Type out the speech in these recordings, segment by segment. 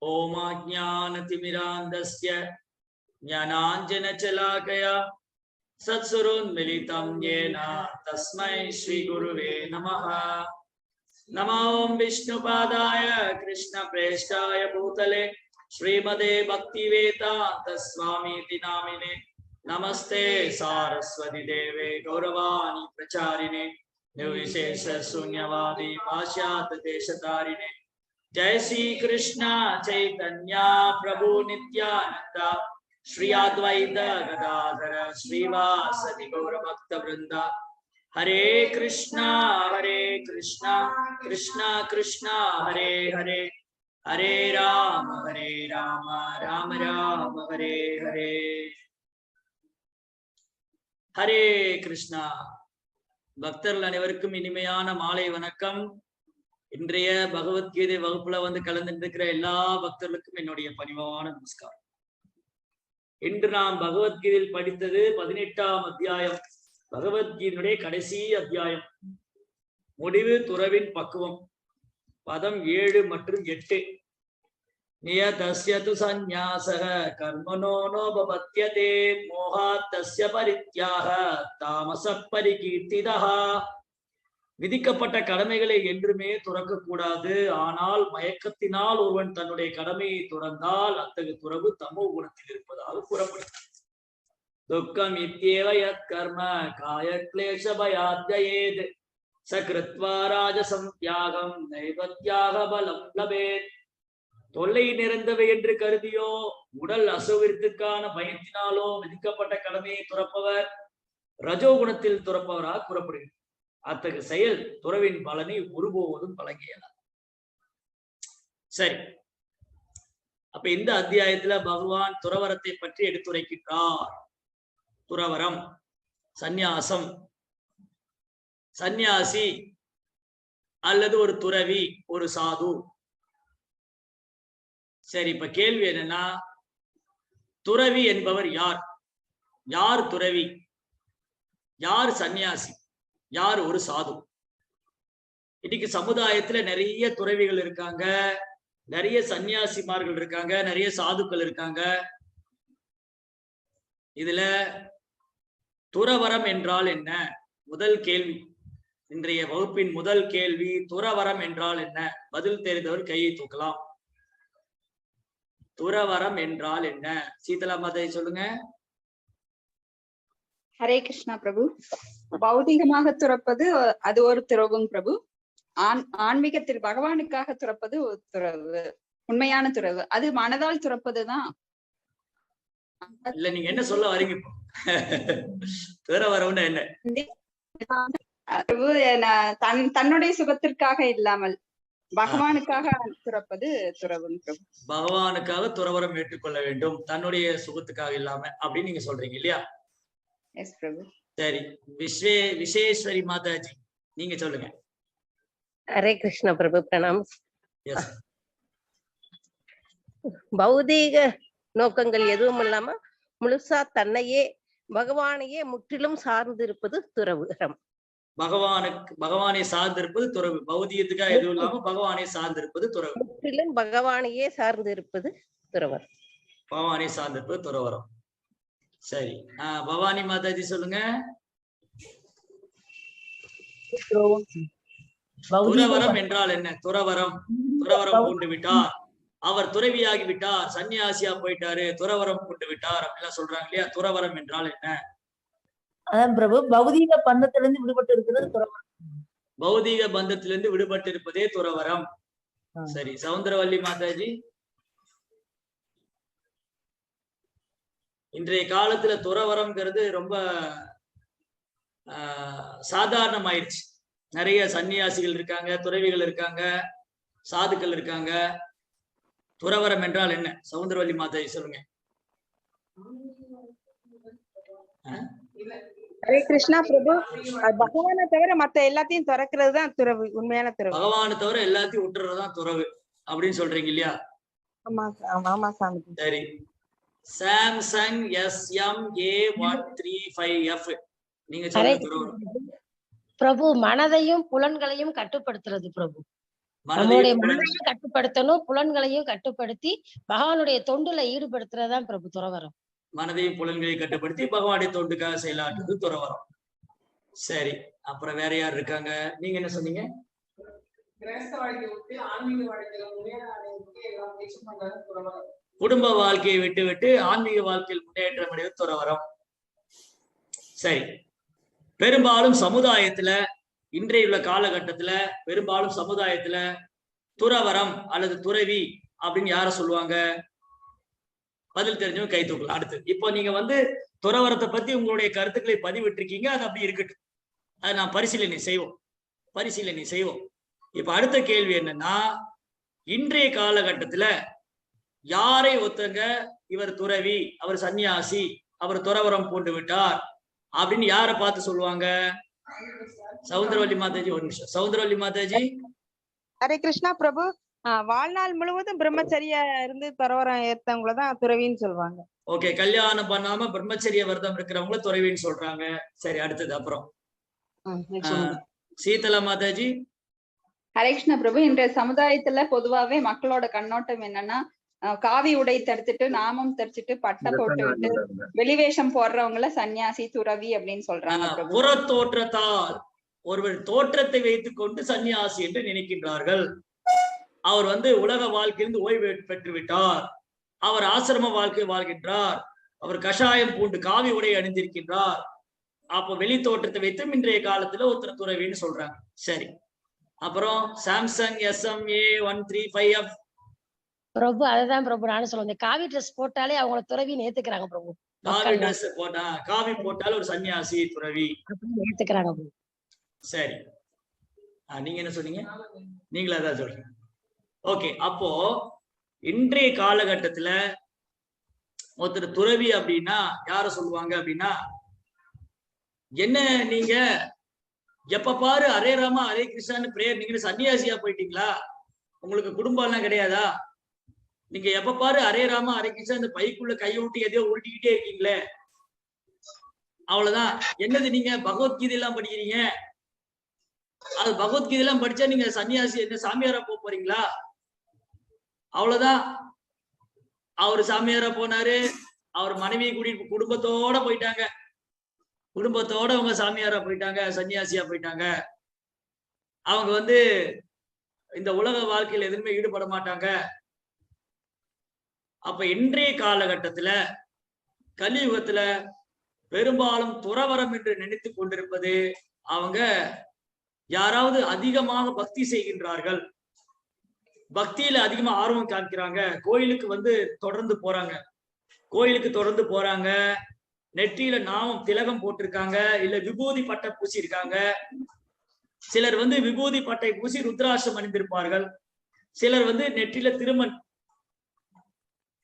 ओमाज्ञानतिमिरान्धस्य ज्ञानाञ्जनशलाकया सत्सुरोन्मिलितं येन तस्मै श्रीगुरुवे नमः। नमो विष्णुपादाय कृष्णप्रेष्ठाय भूतले श्रीमदे भक्तिवेदान्त स्वामीति नामिने नमस्ते सारस्वती देवे गौरवाणी प्रचारिणे निर्विशेष शून्यवादी पाश्चात्य देशतारिणे। जय श्री कृष्ण चैतन्य प्रभु नित्यानंद श्री अद्वैत गदाधर श्रीवासदि गौर भक्त वृंदा। हरे कृष्णा कृष्णा कृष्णा हरे हरे, हरे राम राम राम हरे हरे। हरे कृष्णा। பக்தர்கள் அனைவருக்கும் இனிமையான மாலை வணக்கம். இன்றைய பகவத்கீதை வகுப்புல கலந்துட்டு இருக்கிற எல்லா பக்தர்களுக்கும் என்னுடைய பணிவான நமஸ்காரம். இன்று நாம் பகவத்கீதையில் படித்தது 18ஆம் அத்தியாயம், பகவத்கீதையுடைய கடைசி அத்தியாயம். முடிவு துறவின் பக்குவம், பதம் 7 மற்றும் 8. நியதஸ்ய து சந்நியாசக கர்மணோ நோபபத்யதே மோகாத் தஸ்ய பரித்யாக தாமச பரிகீர்த்திதஹ. விதிக்கப்பட்ட கடமைகளை என்றுமே துறக்கக்கூடாது. ஆனால் மயக்கத்தினால் ஒருவன் தன்னுடைய கடமையை துறந்தால் அத்தகைய துறவு தமோ குணத்தில் இருப்பதாக கூறப்படுகிறது. துக்கம் இத்யேவ யத் கர்ம காய க்லேஷ பயாத்யயேத் சக்ருத்வா ராஜசம் தியாகம் நைவத்யாக பலம் லபேத். தொல்லை நிறைந்தவை என்று கருதியோ உடல் அசௌகரியத்துக்கான பயத்தினாலோ விதிக்கப்பட்ட கடமையை துறப்பவர் ரஜோகுணத்தில் துறப்பவராக கூறப்படுகிறது. அத்தகைய செயல் துறவின் பலனை ஒருபோதும் வழங்கியதார். சரி, அப்ப இந்த அத்தியாயத்துல பகவான் துறவரத்தை பற்றி எடுத்துரைக்கின்றார். துறவரம், சந்நியாசம், சந்நியாசி அல்லது ஒரு துறவி, ஒரு சாது. சரி, இப்ப கேள்வி என்னன்னா, துறவி என்பவர் யார்? யார் துறவி? யார் சந்நியாசி? யார் ஒரு சாது? இன்னைக்கு சமுதாயத்துல நிறைய துறவிகள் இருக்காங்க, நிறைய சந்நியாசிமார்கள் இருக்காங்க, நிறைய சாதுக்கள் இருக்காங்க. இதுல துறவரம் என்றால் என்ன? முதல் கேள்வி, இன்றைய வகுப்பின் முதல் கேள்வி, துறவரம் என்றால் என்ன? பதில் தெரிந்தவர் கையை தூக்கலாம். துறவரம் என்றால் என்ன? சீதலா மாதை சொல்லுங்க. ஹரே கிருஷ்ணா பிரபு. பௌதிகமாக துறப்பது அது ஒரு துறவும் பிரபு. ஆன்மீகத்தில் பகவானுக்காக துறப்பது ஒரு துறவு, உண்மையான துறவு. அது மனதால் துறப்பதுதான். இல்ல, நீங்க என்ன சொல்ல வரீங்க? துறவரம்னா என்ன? தன்னுடைய சுகத்திற்காக இல்லாமல் பகவானுக்காக துறப்பது துறவும் பிரபு. பகவானுக்காக துறவரம் ஏற்றுக்கொள்ள வேண்டும், தன்னுடைய சுகத்துக்காக இல்லாம, அப்படின்னு நீங்க சொல்றீங்க இல்லையா? எஸ் பிரபு. சரி, விஸ்வேஸ்வரி மாதாஜி நீங்க சொல்லுங்க. ஹரே கிருஷ்ண பிரபு, பிரணாம். பௌதீக நோக்கங்கள் எதுவும் இல்லாம முழுசா தன்னையே பகவானையே முற்றிலும் சார்ந்து இருப்பது துறவரம். பகவானை சார்ந்திருப்பது துறவு. பௌதிகத்துக்காக எதுவும் இல்லாம பகவானை சார்ந்திருப்பது துறவு. முற்றிலும் பகவானையே சார்ந்து இருப்பது துறவரம். பகவானை சார்ந்திருப்பது துறவரம். சரி, பவானி மாதாஜி சொல்லுங்க. துறவரம் என்றால் என்ன? துறவரம் கொண்டு விட்டார், அவர் துறவியாகி விட்டார், சன்னியாசியா போயிட்டாரு, துறவரம் கொண்டு விட்டார் அப்படிலாம் சொல்றாங்க இல்லையா? துறவரம் என்றால் என்ன? அதான் பிரபு, பௌதீக பந்தத்திலிருந்து விடுபட்டு இருக்கிறது துறவரம். பௌதீக பந்தத்திலிருந்து விடுபட்டு இருப்பதே துறவரம். சரி, சவுந்தரவல்லி மாதாஜி. இன்றைய காலத்துல துறவரம்ங்கிறது ரொம்ப சாதாரணமாயிருச்சு. நிறைய சன்னியாசிகள் இருக்காங்க, துறவிகள் இருக்காங்க, சாதுக்கள் இருக்காங்க. துறவரம் என்றால் என்ன? சவுந்தரவல்லி மாதாஜி சொல்லுங்க. ஹரே கிருஷ்ணா பிரபு. பகவானை தவிர மத்த எல்லாத்தையும் துறக்கிறது தான் துறவு, உண்மையான துறவு. பகவானை தவிர எல்லாத்தையும் விட்டுறதுதான் துறவு அப்படின்னு சொல்றீங்க இல்லையா? ஆமா ஆமா சாமி. சரி, சாம்சங் SMA135F நீங்க சொல்லுங்க. பிரபு, மனதையும் புலன்களையும் கட்டுப்படுத்துறது பிரபு. மனதையும் மனதையும் கட்டுப்படுத்தணும், புலன்களையும் கட்டுப்படுத்தி பகவானுடைய தொண்டுல ஈடுபடுத்துறதுதான் பிரபு துறவரம். மனதையும் புலன்களையும் கட்டுப்படுத்தி பகவானுடைய தொண்டுக்காக செயலாற்றுறது துறவரம். சரி, அப்புறம் வேற யார் இருக்காங்க? நீங்க என்ன சொன்னீங்க? குடும்ப வாழ்க்கையை விட்டு விட்டு ஆன்மீக வாழ்க்கையில் முன்னேற்றம் அடைவது துறவரம். சரி, பெரும்பாலும் சமுதாயத்துல இன்றைய உள்ள காலகட்டத்துல பெரும்பாலும் சமுதாயத்துல துறவரம் அல்லது துறவி அப்படின்னு யார சொல்லுவாங்க? பதில் தெரிஞ்சவங்க கை தூக்கலாம். அடுத்து இப்போ நீங்க துறவரத்தை பத்தி உங்களுடைய கருத்துக்களை பதிவிட்டிருக்கீங்க, அது அப்படி இருக்கட்டும், அதை நான் பரிசீலனை செய்வோம். இப்ப அடுத்த கேள்வி என்னன்னா, இன்றைய காலகட்டத்துல யாரை ஒருத்தங்க இவர் துறவி, அவர் சன்னியாசி, அவர் துறவரம் பூண்டு விட்டார் அப்படின்னு யாரை பார்த்து சொல்லுவாங்க? சௌந்தரவல்லி மாதாஜி, ஒரு நிமிஷம். சௌந்தரவல்லி மாதாஜி. ஹரே கிருஷ்ணா பிரபு. வாழ்நாள் முழுவதும் பிரம்மச்சரியா இருந்து துறவரம் ஏத்தவங்களதான் துறவின்னு சொல்லுவாங்க. ஓகே, கல்யாணம் பண்ணாம பிரம்மச்சரிய விரதம் இருக்கிறவங்கள துறவின்னு சொல்றாங்க. சரி, அடுத்தது அப்புறம் சீதலா மாதாஜி. ஹரே கிருஷ்ண பிரபு. இன்றைய சமுதாயத்துல பொதுவாவே மக்களோட கண்ணோட்டம் என்னன்னா, காவி உடை தரிச்சிட்டு நாமம் தரிச்சிட்டு பட்டை போட்டு விட்டு வெளிவேஷம் போடுறவங்கள சன்னியாசி துறவி அப்படின்னு சொல்றாங்க. புற தோற்றத்தால் ஒருவர் தோற்றத்தை வைத்துக் கொண்டு சன்னியாசி என்று நினைக்கின்றார்கள். அவர் உலக வாழ்க்கையிலிருந்து ஓய்வு பெற்று விட்டார், அவர் ஆசிரம வாழ்க்கை வாழ்கின்றார், அவர் கஷாயம் பூண்டு காவி உடை அணிந்திருக்கின்றார், அப்ப வெளி தோற்றத்தை வைத்து இன்றைய காலத்துல ஒருத்தர் துறவின்னு சொல்றாங்க. சரி, அப்புறம் சாம்சங் SMA 135F பிரபு. அதுதான் பிரபு நானும் சொல்லுவேன், காவி ட்ரெஸ் போட்டாலே அவங்கள துறவின்னு ஏத்துக்கிறாங்க பிரபு. காவி ட்ரெஸ் காவி போட்டாலும் ஒரு சன்னியாசி துறவி ஏத்துக்கிறாங்க. சரி, நீங்க என்ன சொன்னீங்க? நீங்களா தான் சொல்றீங்க. ஓகே, அப்போ இன்றைய காலகட்டத்துல ஒருத்தர் துறவி அப்படின்னா யார சொல்லுவாங்க அப்படின்னா, என்ன நீங்க எப்ப பாரு ஹரே ராமா ஹரே கிருஷ்ணான்னு பிரேயர், நீங்க சன்னியாசியா போயிட்டீங்களா? உங்களுக்கு குடும்பம் எல்லாம் கிடையாதா? நீங்க எப்ப பாரு ஹரே ராமா ஹரே கிருஷ்ணா இந்த பைக்குள்ள கையை விட்டு எதையோ உருட்டிக்கிட்டே இருக்கீங்களே, அவ்வளவுதான். என்னது நீங்க பகவத்கீதை எல்லாம் படிக்கிறீங்க, அது பகவத்கீதை எல்லாம் படிச்சா நீங்க சன்னியாசி என்ன சாமியாரா போறீங்களா? அவ்வளவுதான். அவரு சாமியாரா போனாரு, அவர் மனைவியை கூட்டிட்டு குடும்பத்தோட போயிட்டாங்க, குடும்பத்தோட அவங்க சாமியாரா போயிட்டாங்க, சன்னியாசியா போயிட்டாங்க. அவங்க இந்த உலக வாழ்க்கையில எதுவுமே ஈடுபட மாட்டாங்க. அப்ப இன்றைய காலகட்டத்துல கலியுகத்துல பெரும்பாலும் துறவரம் என்று நினைத்து கொண்டிருப்பது, அவங்க யாராவது அதிகமாக பக்தி செய்கின்றார்கள், பக்தியில அதிகமா ஆர்வம் காமிக்கிறாங்க, கோயிலுக்கு தொடர்ந்து போறாங்க, நெற்றியில நாமம் திலகம் போட்டிருக்காங்க, இல்ல விபூதி பட்டை பூசி இருக்காங்க. சிலர் விபூதி பட்டை பூசி ருத்ராட்சம் அணிந்திருப்பார்கள். சிலர் நெற்றியில திருமண்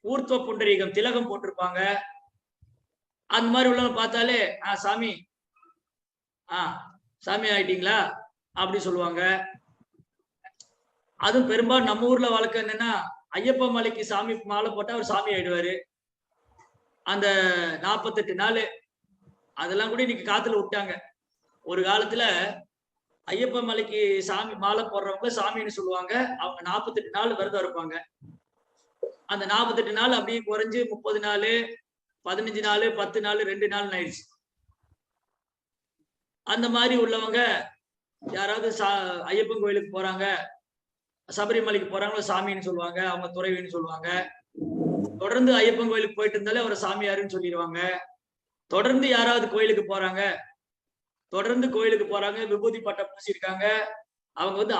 ஊர்த்துவ புண்டரீகம் திலகம் போட்டிருப்பாங்க. அந்த மாதிரி உள்ளவங்க பார்த்தாலே சாமி சாமி ஆயிட்டீங்களா அப்படி சொல்லுவாங்க. அதுவும் பெரும்பாலும் நம்ம ஊர்ல வழக்கு என்னன்னா, ஐயப்ப மலைக்கு சாமி மாலை போட்டா அவர் சாமி ஆயிடுவாரு. அந்த 48 நாள் அதெல்லாம் கூட இன்னைக்கு காத்துல விட்டாங்க. ஒரு காலத்துல ஐயப்ப மலைக்கு சாமி மாலை போடுறவங்க சாமின்னு சொல்லுவாங்க. அவங்க 48 நாள் விரதம் இருப்பாங்க. அந்த 48 நாள் அப்படியே குறைஞ்சு 30 நாள், 15 நாள், 10 நாள், 2 நாள் ஆயிடுச்சு. அந்த மாதிரி உள்ளவங்க யாராவது ஐயப்பன் கோயிலுக்கு போறாங்க, சபரிமலைக்கு போறாங்களோ சாமின்னு சொல்லுவாங்க, அவங்க துறவின்னு சொல்லுவாங்க. தொடர்ந்து ஐயப்பன் கோயிலுக்கு போயிட்டு இருந்தாலே அவர் சாமியாருன்னு சொல்லிடுவாங்க. தொடர்ந்து யாராவது கோயிலுக்கு போறாங்க, விபூதி பட்டை பூசிருக்காங்க, அவங்க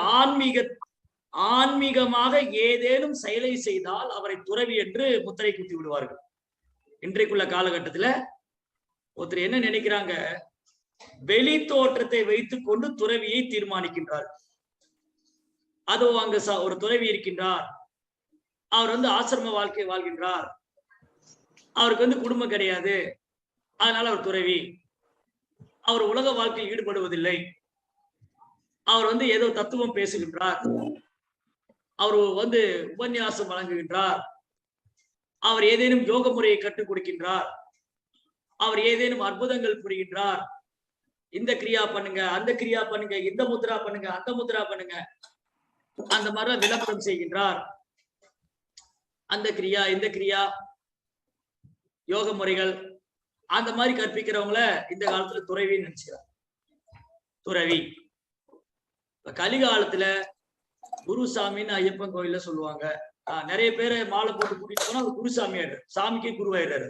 ஆன்மீகமாக ஏதேனும் செயலை செய்தால் அவரை துறவி என்று முத்திரை குத்தி விடுவார்கள். இன்றைக்குள்ள காலகட்டத்துல ஒருத்தர் என்ன நினைக்கிறாங்க, வெளி தோற்றத்தை வைத்துக் கொண்டு துறவியை தீர்மானிக்கின்றார். அதோ அங்க ஒரு துறவி இருக்கின்றார், அவர் ஆசிரம வாழ்க்கை வாழ்கின்றார், அவருக்கு குடும்பம் கிடையாது, அதனால அவர் துறவி. அவர் உலக வாழ்க்கையில் ஈடுபடுவதில்லை, அவர் ஏதோ தத்துவம் பேசுகின்றார், அவர் உபன்யாசம் வழங்குகின்றார், அவர் ஏதேனும் யோக முறையை கற்றுக் கொடுக்கின்றார், அவர் ஏதேனும் அற்புதங்கள் புரிகின்றார், இந்த கிரியா பண்ணுங்க, அந்த கிரியா பண்ணுங்க, இந்த முத்ரா பண்ணுங்க, அந்த முத்ரா பண்ணுங்க, அந்த மாதிரி விளம்பரம் செய்கின்றார். அந்த கிரியா, இந்த கிரியா, யோக முறைகள் அந்த மாதிரி கற்பிக்கிறவங்கள இந்த காலத்துல துறவின்னு நினைச்சுக்கிறார். துறவி. இப்ப கலிகாலத்துல குருசாமின்னு ஐயப்பன் கோயில்ல சொல்லுவாங்க. நிறைய பேரை மாலை போட்டு கூட்டிட்டு போனா அது குருசாமி ஆயிடுறாரு, சாமிக்கே குருவாயிடுறாரு.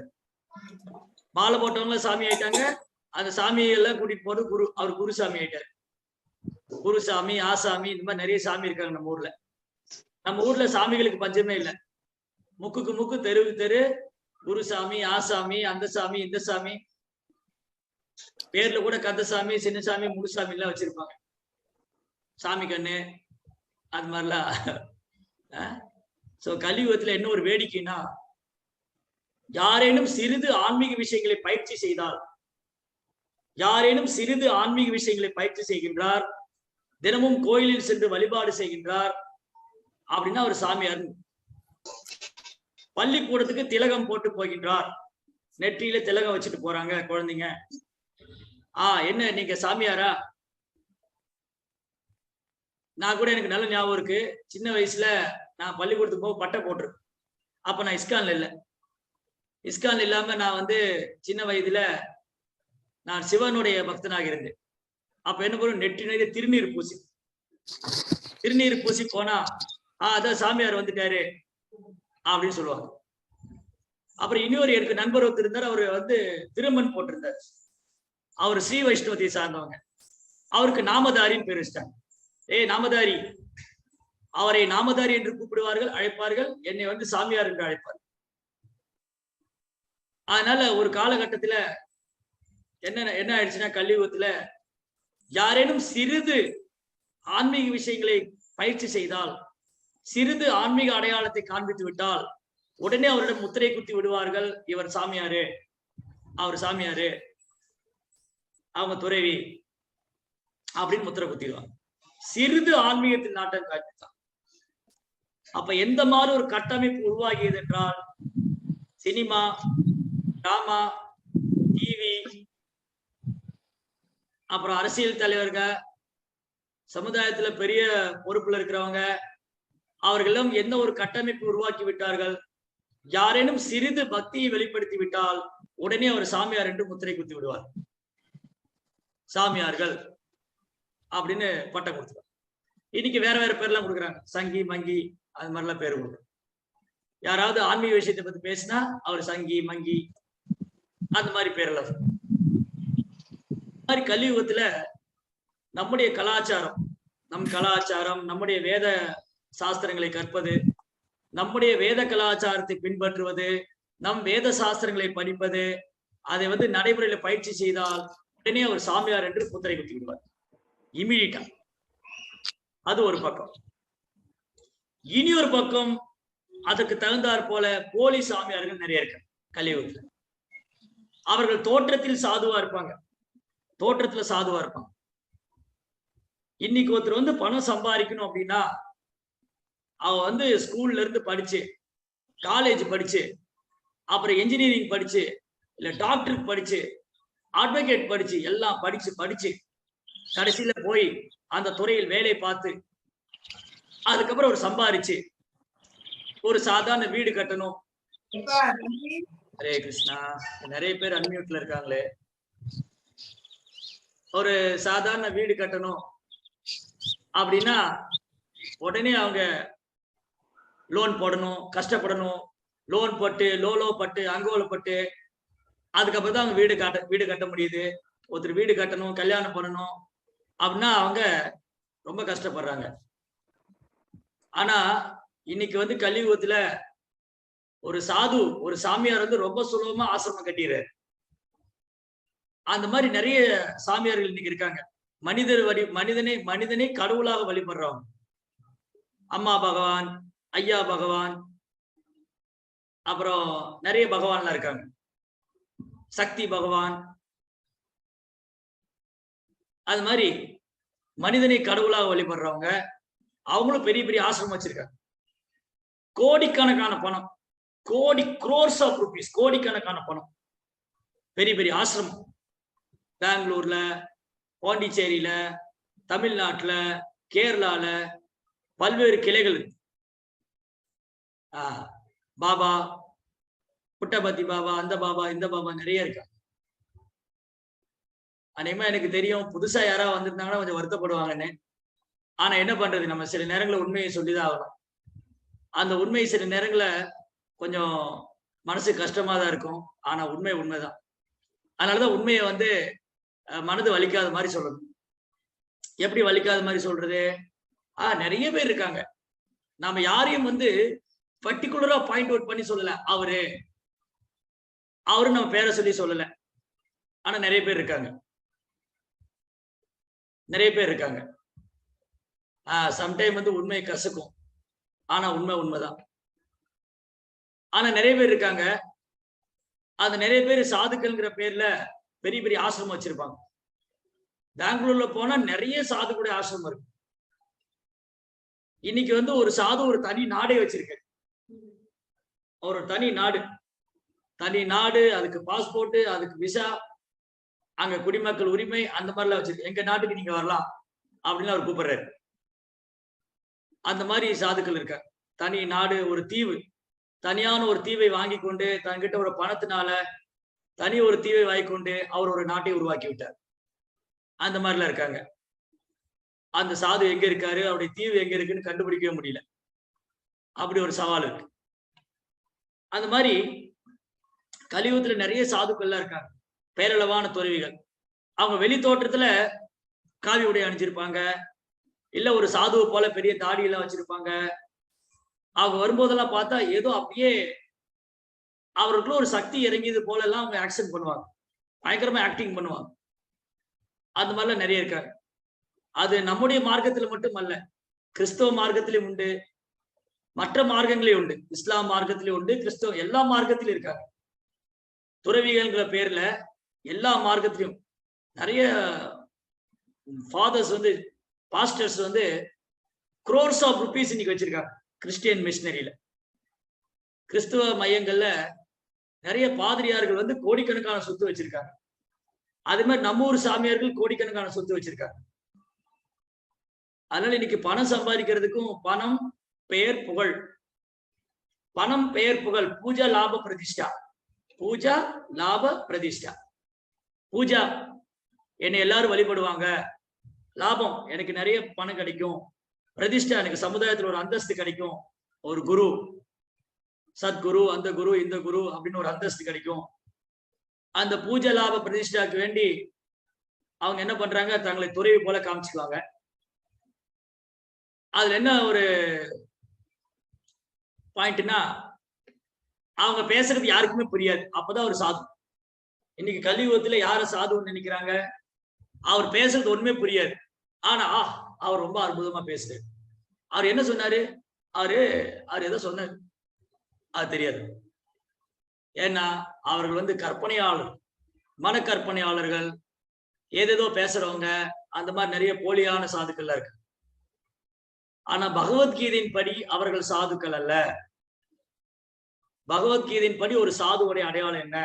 மாலை போட்டவங்க சாமி ஆயிட்டாங்க, அந்த சாமியெல்லாம் கூட்டிட்டு போறது குரு, அவர் குருசாமி ஆயிட்டாரு. குருசாமி, ஆசாமி, இந்த மாதிரி நிறைய சாமி இருக்காங்க நம்ம ஊர்ல. நம்ம ஊர்ல சாமிகளுக்கு பஞ்சமே இல்லை. முக்குக்கு முக்கு, தெருவுக்கு தெரு குருசாமி, ஆசாமி, அந்த சாமி, இந்த சாமி, பேர்ல கூட கந்தசாமி, சின்னசாமி, முழுசாமி எல்லாம் வச்சிருப்பாங்க. சாமி கண்ணு அது மாதிரிலாம். சோ கலியுகத்துல என்ன ஒரு வேடிக்கைன்னா, யாரேனும் சிறிது ஆன்மீக விஷயங்களை பயிற்சி செய்தால், யாரேனும் சிறிது ஆன்மீக விஷயங்களை பயிற்சி செய்கின்றார், தினமும் கோயிலில் சென்று வழிபாடு செய்கின்றார் அப்படின்னா ஒரு சாமியார். பள்ளிக்கூடத்துக்கு திலகம் போட்டு போகின்றார், நெற்றியில திலகம் வச்சுட்டு போறாங்க குழந்தைங்க. என்ன நீங்க சாமியாரா? நான் கூட எனக்கு நல்ல ஞாபகம் இருக்கு. சின்ன வயசுல நான் பள்ளிக்கூடத்துக்கு போக பட்டை போட்டிருக்கேன். அப்ப நான் இஸ்கான்ல இல்லை. இஸ்கான்ல இல்லாம நான் சின்ன வயதுல நான் சிவனுடைய பக்தனாக இருந்தேன். அப்ப என்ன பண்ணும், நெற்றி நிறைய திருநீர் பூசி, திருநீர் பூசி போனா அதான் சாமியார் வந்துட்டாரு அப்படின்னு சொல்லுவாங்க. அப்புறம் இன்னொரு எனக்கு நண்பர் ஒருத்தர் இருந்தார், அவரு திருமண் போட்டிருந்தார். அவர் ஸ்ரீ வைஷ்ணவத்தை சார்ந்தவங்க. அவருக்கு நாமதாரின்னு பேர் வச்சிட்டாங்க. நாமதாரி. அவரை நாமதாரி என்று கூப்பிடுவார்கள், அழைப்பார்கள். என்னை சாமியார் என்று அழைப்பார். அதனால ஒரு காலகட்டத்துல என்ன ஆயிடுச்சுன்னா, கலியுகத்துல யாரேனும் சிறிது ஆன்மீக விஷயங்களை பயிற்சி செய்தால், சிறிது ஆன்மீக அடையாளத்தை காண்பித்து விட்டால் உடனே அவரிடம் முத்திரை குத்தி விடுவார்கள். இவர் சாமியாரு, அவர் சாமியாரு, அவங்க துறவி அப்படின்னு முத்திரை குத்திடுவாங்க. சிறிது ஆன்மீகத்தின் நாட்டம் காட்டித்தான். அப்ப எந்த மாதிரி ஒரு கட்டமைப்பு உருவாகியது என்றால், சினிமா, டிராமா, டிவி, அப்புறம் அரசியல் தலைவர்கள், சமுதாயத்துல பெரிய பொறுப்புல இருக்கிறவங்க, அவர்களும் என்ன ஒரு கட்டமைப்பு உருவாக்கி விட்டார்கள். யாரேனும் சிறிது பக்தியை வெளிப்படுத்தி விட்டால் உடனே அவர் சாமியார் என்று முத்திரை குத்தி விடுவார். சாமியார்கள் அப்படின்னு பட்டம் கொடுத்துருவாங்க. இன்னைக்கு வேற வேற பேர்லாம் கொடுக்குறாங்க, சங்கி, மங்கி, அது மாதிரிலாம் பேர் கொடுக்குறாங்க. யாராவது ஆன்மீக விஷயத்தை பத்தி பேசினா அவர் சங்கி, மங்கி, அந்த மாதிரி பேரெல்லாம். மாதிரி கலியுகத்துல நம்முடைய கலாச்சாரம், நம்முடைய வேத சாஸ்திரங்களை கற்பது, நம்முடைய வேத கலாச்சாரத்தை பின்பற்றுவது, நம் வேத சாஸ்திரங்களை படிப்பது, அதை நடைமுறையில பயிற்சி செய்தால் உடனே அவர் சாமியார் என்று முத்திரை குத்தி விடுவார் இமீடியட்டா. அது ஒரு பக்கம். இனி ஒரு பக்கம், அதற்கு தகுந்தாற் போல போலி சாமியார்கள் நிறைய இருக்கு கலியுகத்துல. அவர்கள் தோற்றத்தில் சாதுவா இருப்பாங்க, இன்னைக்கு ஒருத்தர் பணம் சம்பாதிக்கணும் அப்படின்னா, அவன் ஸ்கூல்ல இருந்து படிச்சு, காலேஜ் படிச்சு, அப்புறம் என்ஜினியரிங் படிச்சு, இல்ல டாக்டருக்கு படிச்சு, அட்வொகேட் படிச்சு, எல்லாம் படிச்சு கடைசியில போய் அந்த துறையில் வேலை பார்த்து, அதுக்கப்புறம் ஒரு சம்பாதிச்சு ஒரு சாதாரண வீடு கட்டணும். ஹரே கிருஷ்ணா. நிறைய பேர் அன்மியூட்ல இருக்காங்களே. ஒரு சாதாரண வீடு கட்டணும் அப்படின்னா உடனே அவங்க லோன் போடணும், கஷ்டப்படணும். லோன் போட்டு பட்டு அங்கோலப்பட்டு அதுக்கப்புறம் தான் அவங்க வீடு கட்ட முடியுது. ஒருத்தர் வீடு கட்டணும், கல்யாணம் பண்ணணும் அப்படின்னா அவங்க ரொம்ப கஷ்டப்படுறாங்க. ஆனா இன்னைக்கு கலியுகத்துல ஒரு சாது, ஒரு சாமியார் ரொம்ப சுலபமா ஆசிரமம் கட்டிடுறாரு. அந்த மாதிரி நிறைய சாமியார்கள் இன்னைக்கு இருக்காங்க. மனிதனை கடவுளாக வழிபடுறவங்க. அம்மா பகவான், ஐயா பகவான், அப்புறம் நிறைய பகவான்லாம் இருக்காங்க. சக்தி பகவான். அது மாதிரி மனிதனை கடவுளாக வழிபடுறவங்க, அவங்களும் பெரிய பெரிய ஆசிரமம் வச்சிருக்காங்க. கோடிக்கணக்கான பணம், crores of rupees, கோடிக்கணக்கான பணம், பெரிய பெரிய ஆசிரமம். பெங்களூர்ல, பாண்டிச்சேரியில, தமிழ்நாட்டுல, கேரளால, பல்வேறு கிளைகள் இருக்கு. பாபா, புட்டபர்த்தி பாபா, அந்த பாபா, இந்த பாபா நிறைய இருக்காங்க. அநேகமா எனக்கு தெரியும் புதுசா யாராவது வந்திருந்தாங்கன்னா கொஞ்சம் வருத்தப்படுவாங்கன்னு. ஆனா என்ன பண்றது, நம்ம சில நேரங்களில் உண்மையை சொல்லிதான் ஆகணும். அந்த உண்மை சில நேரங்கள கொஞ்சம் மனசு கஷ்டமா தான் இருக்கும். ஆனா உண்மைதான். அதனாலதான் உண்மையை மனது வலிக்காத மாதிரி சொல்லணும். எப்படி வலிக்காத மாதிரி சொல்றது? நிறைய பேர் இருக்காங்க. நாம யாரையும் பர்டிகுலரா பாயிண்ட் அவுட் பண்ணி சொல்லல. அவரு நம்ம பேரை சொல்லி சொல்லல. ஆனா நிறைய பேர் இருக்காங்க. சம்டைம் உண்மை கசக்கும். ஆனா உண்மைதான். ஆனா நிறைய பேர் இருக்காங்க. அந்த நிறைய பேர் சாதுக்கள்ங்கிற பேர்ல பெரிய பெரிய ஆசிரமம் வச்சிருப்பாங்க. பெங்களூர்ல போனா நிறைய சாதுக்குடைய ஆசிரமம் இருக்கு. இன்னைக்கு ஒரு சாது ஒரு தனி நாடே வச்சிருக்கு. ஒரு தனி நாடு, அதுக்கு பாஸ்போர்ட், அதுக்கு விசா, அங்க குடிமக்கள் உரிமை, அந்த மாதிரிலாம் வச்சிருக்கு. எங்க நாட்டுக்கு நீங்க வரலாம் அப்படின்னு அவர் கூப்பிடுறாரு. அந்த மாதிரி சாதுக்கள் இருக்காங்க. தனி நாடு, ஒரு தீவு, தனியான ஒரு தீவை வாங்கி கொண்டு தன்கிட்ட ஒரு பணத்தினால தனி ஒரு தீவை வாங்கி கொண்டு அவர் ஒரு நாட்டை உருவாக்கி விட்டார். அந்த மாதிரிலாம் இருக்காங்க. அந்த சாது எங்க இருக்காரு, அவருடைய தீவு எங்க இருக்குன்னு கண்டுபிடிக்கவே முடியல. அப்படி ஒரு சவால் இருக்கு. அந்த மாதிரி கலியுகத்துல நிறைய சாதுக்கள்லாம் இருக்காங்க, பேரளவான துறவிகள். அவங்க வெளி தோற்றத்துல காவி உடை அணிஞ்சிருப்பாங்க, இல்ல ஒரு சாதுவை போல பெரிய தாடி எல்லாம் வச்சிருப்பாங்க. அவங்க வரும்போதெல்லாம் பார்த்தா ஏதோ அப்படியே அவருக்குள்ள ஒரு சக்தி இறங்கியது போல எல்லாம் அவங்க ஆக்ஷன் பண்ணுவாங்க, பயங்கரமா ஆக்டிங் பண்ணுவாங்க. அந்த மாதிரிலாம் நிறைய இருக்காங்க. அது நம்முடைய மார்க்கத்துல மட்டும் அல்ல, கிறிஸ்தவ மார்க்கத்திலும் உண்டு, மற்ற மார்க்கங்களே உண்டு. இஸ்லாம் மார்க்கத்திலே உண்டு, கிறிஸ்தவ எல்லா மார்க்கத்திலும் இருக்காங்க. துறவிகள்ங்கிற பேர்ல எல்லா மார்க்கத்திலும் நிறைய fathers pastors crores of rupees இன்னைக்கு வச்சிருக்காங்க. கிறிஸ்டியன் மிஷனரியில, கிறிஸ்துவ மையங்கள்ல நிறைய பாதிரியார்கள் கோடிக்கணக்கான சொத்து வச்சிருக்காங்க. அது மாதிரி நம்ம ஊர் சாமியார்கள் கோடிக்கணக்கான சொத்து வச்சிருக்காங்க. அதனால இன்னைக்கு பணம் சம்பாதிக்கிறதுக்கும் பணம், பெயர், புகழ், பணம், பெயர், புகழ், பூஜா லாப பிரதிஷ்டா, பூஜா லாப பிரதிஷ்டா. பூஜா, என்னை எல்லாரும் வழிபடுவாங்க, லாபம் எனக்கு நிறைய பணம் கிடைக்கும், பிரதிஷ்டா எனக்கு சமுதாயத்துல ஒரு அந்தஸ்து கிடைக்கும், ஒரு குரு, சத்குரு, அந்த குரு, இந்த குரு அப்படின்னு ஒரு அந்தஸ்து கிடைக்கும். அந்த பூஜை லாப பிரதிஷ்டாக்கு வேண்டி அவங்க என்ன பண்றாங்க, தங்களை துறவி போல காமிச்சுக்குவாங்க. அதுல என்ன ஒரு பாயிண்ட்னா, அவங்க பேசுறது யாருக்குமே புரியாது. அப்பதான் ஒரு சாது. இன்னைக்கு கலியுகத்துல யார சாதுன்னு நினைக்கிறாங்க, அவர் பேசுறது ஒண்ணுமே புரியாது. ஆனா அவர் ரொம்ப அற்புதமா பேசுறாரு. அவர் என்ன சொன்னாரு, அவர் எதோ சொன்னாரு, அது தெரியாது. ஏன்னா அவர்கள் கற்பனையாளர், மனக்கற்பனையாளர்கள், ஏதேதோ பேசுறவங்க, அந்த மாதிரி நிறைய போலியான சாதுக்கள்லாம் இருக்கு. ஆனா பகவத்கீதையின் படி அவர்கள் சாதுக்கள் அல்ல. பகவத்கீதையின் படி ஒரு சாதுவோடைய அடையாளம் என்ன,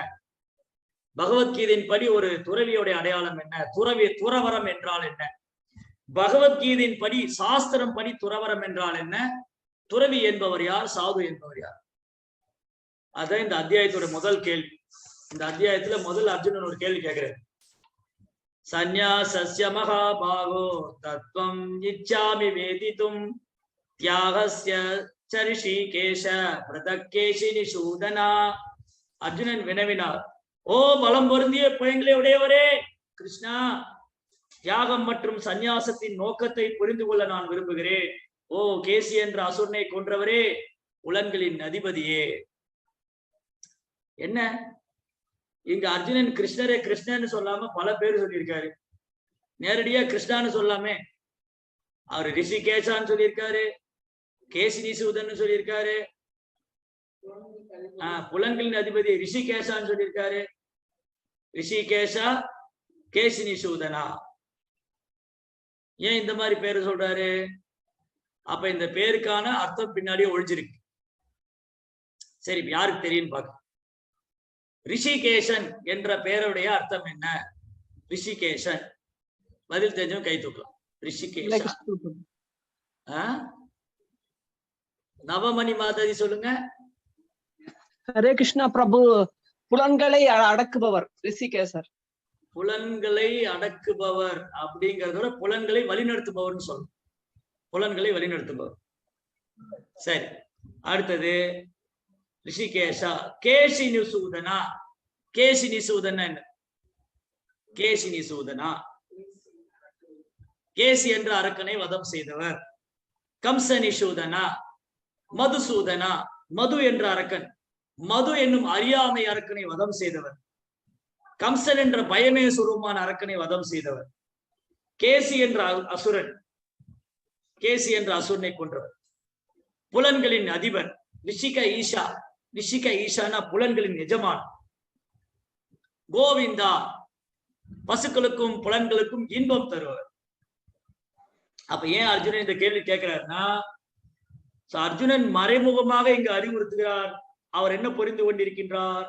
பகவத்கீதையின் படி ஒரு துறவியோடைய அடையாளம் என்ன, துறவரம் என்றால் என்ன, பகவத்கீதையின் படி சாஸ்திரம் படி துறவரம் என்றால் என்ன, துறவி என்பவர் யார், சாது என்பவர் யார்? அதான் இந்த அத்தியாயத்தோட முதல் கேள்வி. இந்த அத்தியாயத்துல முதல் அர்ஜுனன் ஒரு கேள்வி கேட்கிறார். சந்நியாசஸ்ய மகாபாகோ தத்துவம் இச்சாமி வேதிதும் தியாகஸ்ய ரிஷிகேஷ பிரதக்கேஷி நிஷூதனா. அர்ஜுனன் வினவினார், ஓ பலம் பொருந்திய புயங்களே உடையவரே கிருஷ்ணா, தியாகம் மற்றும் சந்நியாசத்தின் நோக்கத்தை புரிந்து கொள்ள நான் விரும்புகிறேன். ஓ கேசி என்ற அசுரனை கொன்றவரே, உலன்களின் அதிபதியே. என்ன இங்க அர்ஜுனன் கிருஷ்ணரே கிருஷ்ணன்னு சொல்லாம பல பேர் சொல்லியிருக்காரு. நேரடியா கிருஷ்ணான்னு சொல்லாமே, அவர் ரிஷிகேஷான்னு சொல்லியிருக்காரு, கேசினிசூதன் சொல்லியிருக்காரு, புலன்களின் அதிபதி ரிஷிகேஷான்னு சொல்லியிருக்காரு. ரிஷிகேஷா, கேசினிசூதனா, ஏன் இந்த மாதிரி பேரு சொல்றாரு? அப்ப இந்த பேருக்கான அர்த்தம் பின்னாடியே ஒழிஞ்சிருக்கு. சரி, யாருக்கு தெரியும் பார்க்க. ரிஷிகேஷன் என்ற பெயருடைய அர்த்தம் என்ன? ரிஷிகேஷன் பதில் தெரிஞ்சவங்க கை தூக்கலாம். ரிஷிகேஷன் நவமணி மாதாஜி சொல்லுங்க. ஹரே கிருஷ்ணா பிரபு. புலன்களை அடக்குபவர் ரிஷிகேசர். புலன்களை அடக்குபவர் அப்படிங்கறதோட புலன்களை வழிநடத்துபவர்னு சொல்லணும். புலன்களை வழிநடத்துபவர். சரி, அடுத்தது ரிஷிகேஷா. கேசி நிசூதனா. கேசி நிசூதனா என்ன? கேசி நிசூதனா கேசி என்ற அரக்கனை வதம் செய்தவர். கம்ச நிசூதனா மதுசூதனா. மது என்ற அரக்கன், மது என்னும் அறியாமை அரக்கனை வதம் செய்தவர். கம்சன் என்ற பயமே சுரூபமான அரக்கனை வதம் செய்தவர். கேசி என்ற அசுரன், கேசி என்ற அசுரனை கொன்றவர். புலன்களின் அதிபர் ரிஷிக ஈஷா. ரிஷிக ஈஷானா புலன்களின் எஜமான். கோவிந்தா பசுக்களுக்கும் புலன்களுக்கும் இன்பம் தருவர். அப்ப ஏன் அர்ஜுனன் இந்த கேள்வி கேட்கிறாருன்னா, அர்ஜுனன் மறைமுகமாக இங்கு அறிவுறுத்துகிறார். அவர் என்ன புரிந்து கொண்டிருக்கின்றார்?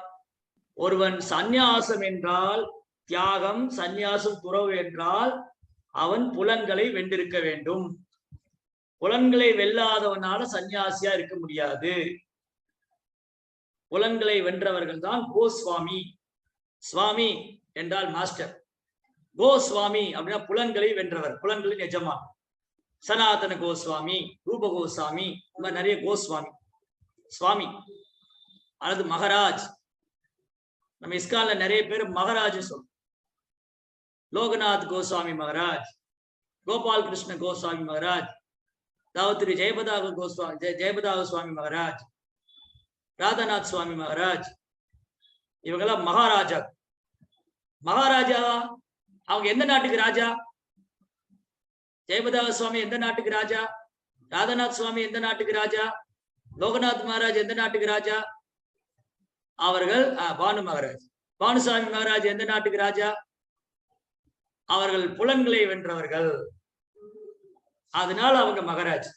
ஒருவன் சந்நியாசம் என்றால் தியாகம், சந்நியாசம் துறவு என்றால் அவன் புலன்களை வென்றிருக்க வேண்டும். புலன்களை வெல்லாதவனால சந்நியாசியா இருக்க முடியாது. புலன்களை வென்றவர்கள் தான் கோஸ்வாமி. சுவாமி என்றால் மாஸ்டர். கோஸ்வாமி அப்படின்னா புலன்களை வென்றவர், புலன்களின் எஜமான். சனாதன கோஸ்வாமி, ரூப கோஸ்வாமி, இந்த மாதிரி நிறைய கோஸ்வாமி சுவாமி அல்லது மகராஜ். நம்ம இஸ்கான்ல நிறைய பேர் மகராஜ் சொல்றோம். லோகநாத் கோஸ்வாமி மகராஜ், கோபால் கிருஷ்ண கோஸ்வாமி மகராஜ், தாவத்திரி ஜெயபதாக கோஸ்வாமி, ஜெயபதாக சுவாமி மகராஜ், ராதாநாத் சுவாமி மகராஜ், இவங்கெல்லாம் மகாராஜா. மகாராஜா அவங்க எந்த நாட்டுக்கு ராஜா? ஜெயபதாக சுவாமி எந்த நாட்டுக்கு ராஜா? ராதாநாத் சுவாமி எந்த நாட்டுக்கு ராஜா? லோகநாத் மகாராஜ் எந்த நாட்டுக்கு ராஜா? அவர்கள் பானு மகாராஜ். பானுசாமி மகாராஜ் எந்த நாட்டுக்கு ராஜா? அவர்கள் புலன்களை வென்றவர்கள், அதனால அவங்க மகாராஜ்.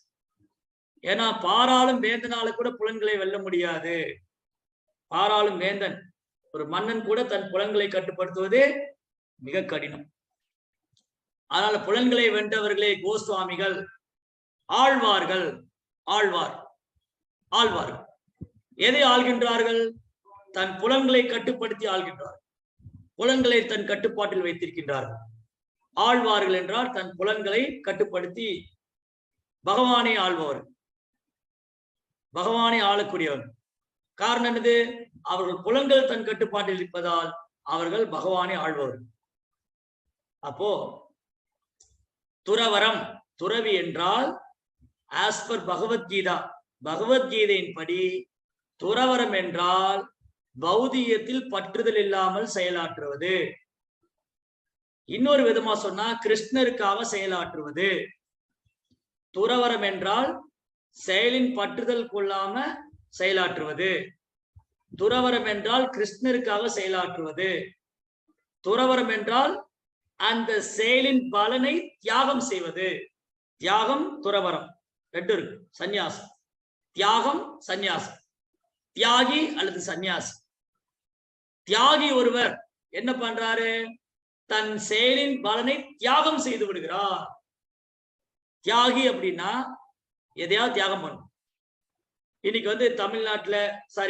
ஏன்னா பாராளும் வேந்தனால கூட புலன்களை வெல்ல முடியாது. பாராளும் வேந்தன், ஒரு மன்னன் கூட தன் புலன்களை கட்டுப்படுத்துவது மிக கடினம். அதனால புலன்களை வென்றவர்களே கோஸ்வாமிகள், ஆழ்வார்கள். ஆழ்வார்கள் எதை ஆள்கின்றார்கள்? தன் புலன்களை கட்டுப்படுத்தி ஆள்கின்றார்கள். புலன்களை தன் கட்டுப்பாட்டில் வைத்திருக்கின்றார்கள். ஆழ்வார்கள் என்றால் தன் புலன்களை கட்டுப்படுத்தி பகவானை ஆள்பவர், பகவானை ஆளக்கூடியவர். காரணம் என்னது? அவர்கள் புலன்கள் தன் கட்டுப்பாட்டில் இருப்பதால் அவர்கள் பகவானை ஆள்பவர். அப்போ துறவரம், துறவி என்றால் ஆஸ் பர் பகவத்கீதா, பகவத்கீதையின் படி துறவரம் என்றால் பௌதிகத்தில் பற்றுதல் இல்லாமல் செயலாற்றுவது. இன்னொரு விதமா சொன்னா கிருஷ்ணருக்காக செயலாற்றுவது. துறவரம் என்றால் செயலின் பற்றுதல் கொள்ளாம செயலாற்றுவது. துறவரம் என்றால் கிருஷ்ணருக்காக செயலாற்றுவது. துறவரம் என்றால் அந்த செயலின் பலனை தியாகம் செய்வது. தியாகம், துறவரம் ரெண்டு இருக்கு. சந்நியாசம், தியாகம், சந்நியாசம். தியாகி அல்லது சந்நியாசி. தியாகி ஒருவர் என்ன பண்றாரு? தன் செயலின் பலனை தியாகம் செய்து விடுகிறார். தியாகி அப்படின்னா எதையாவது தியாகம் பண்ணும். இன்னைக்கு தமிழ்நாட்டுல,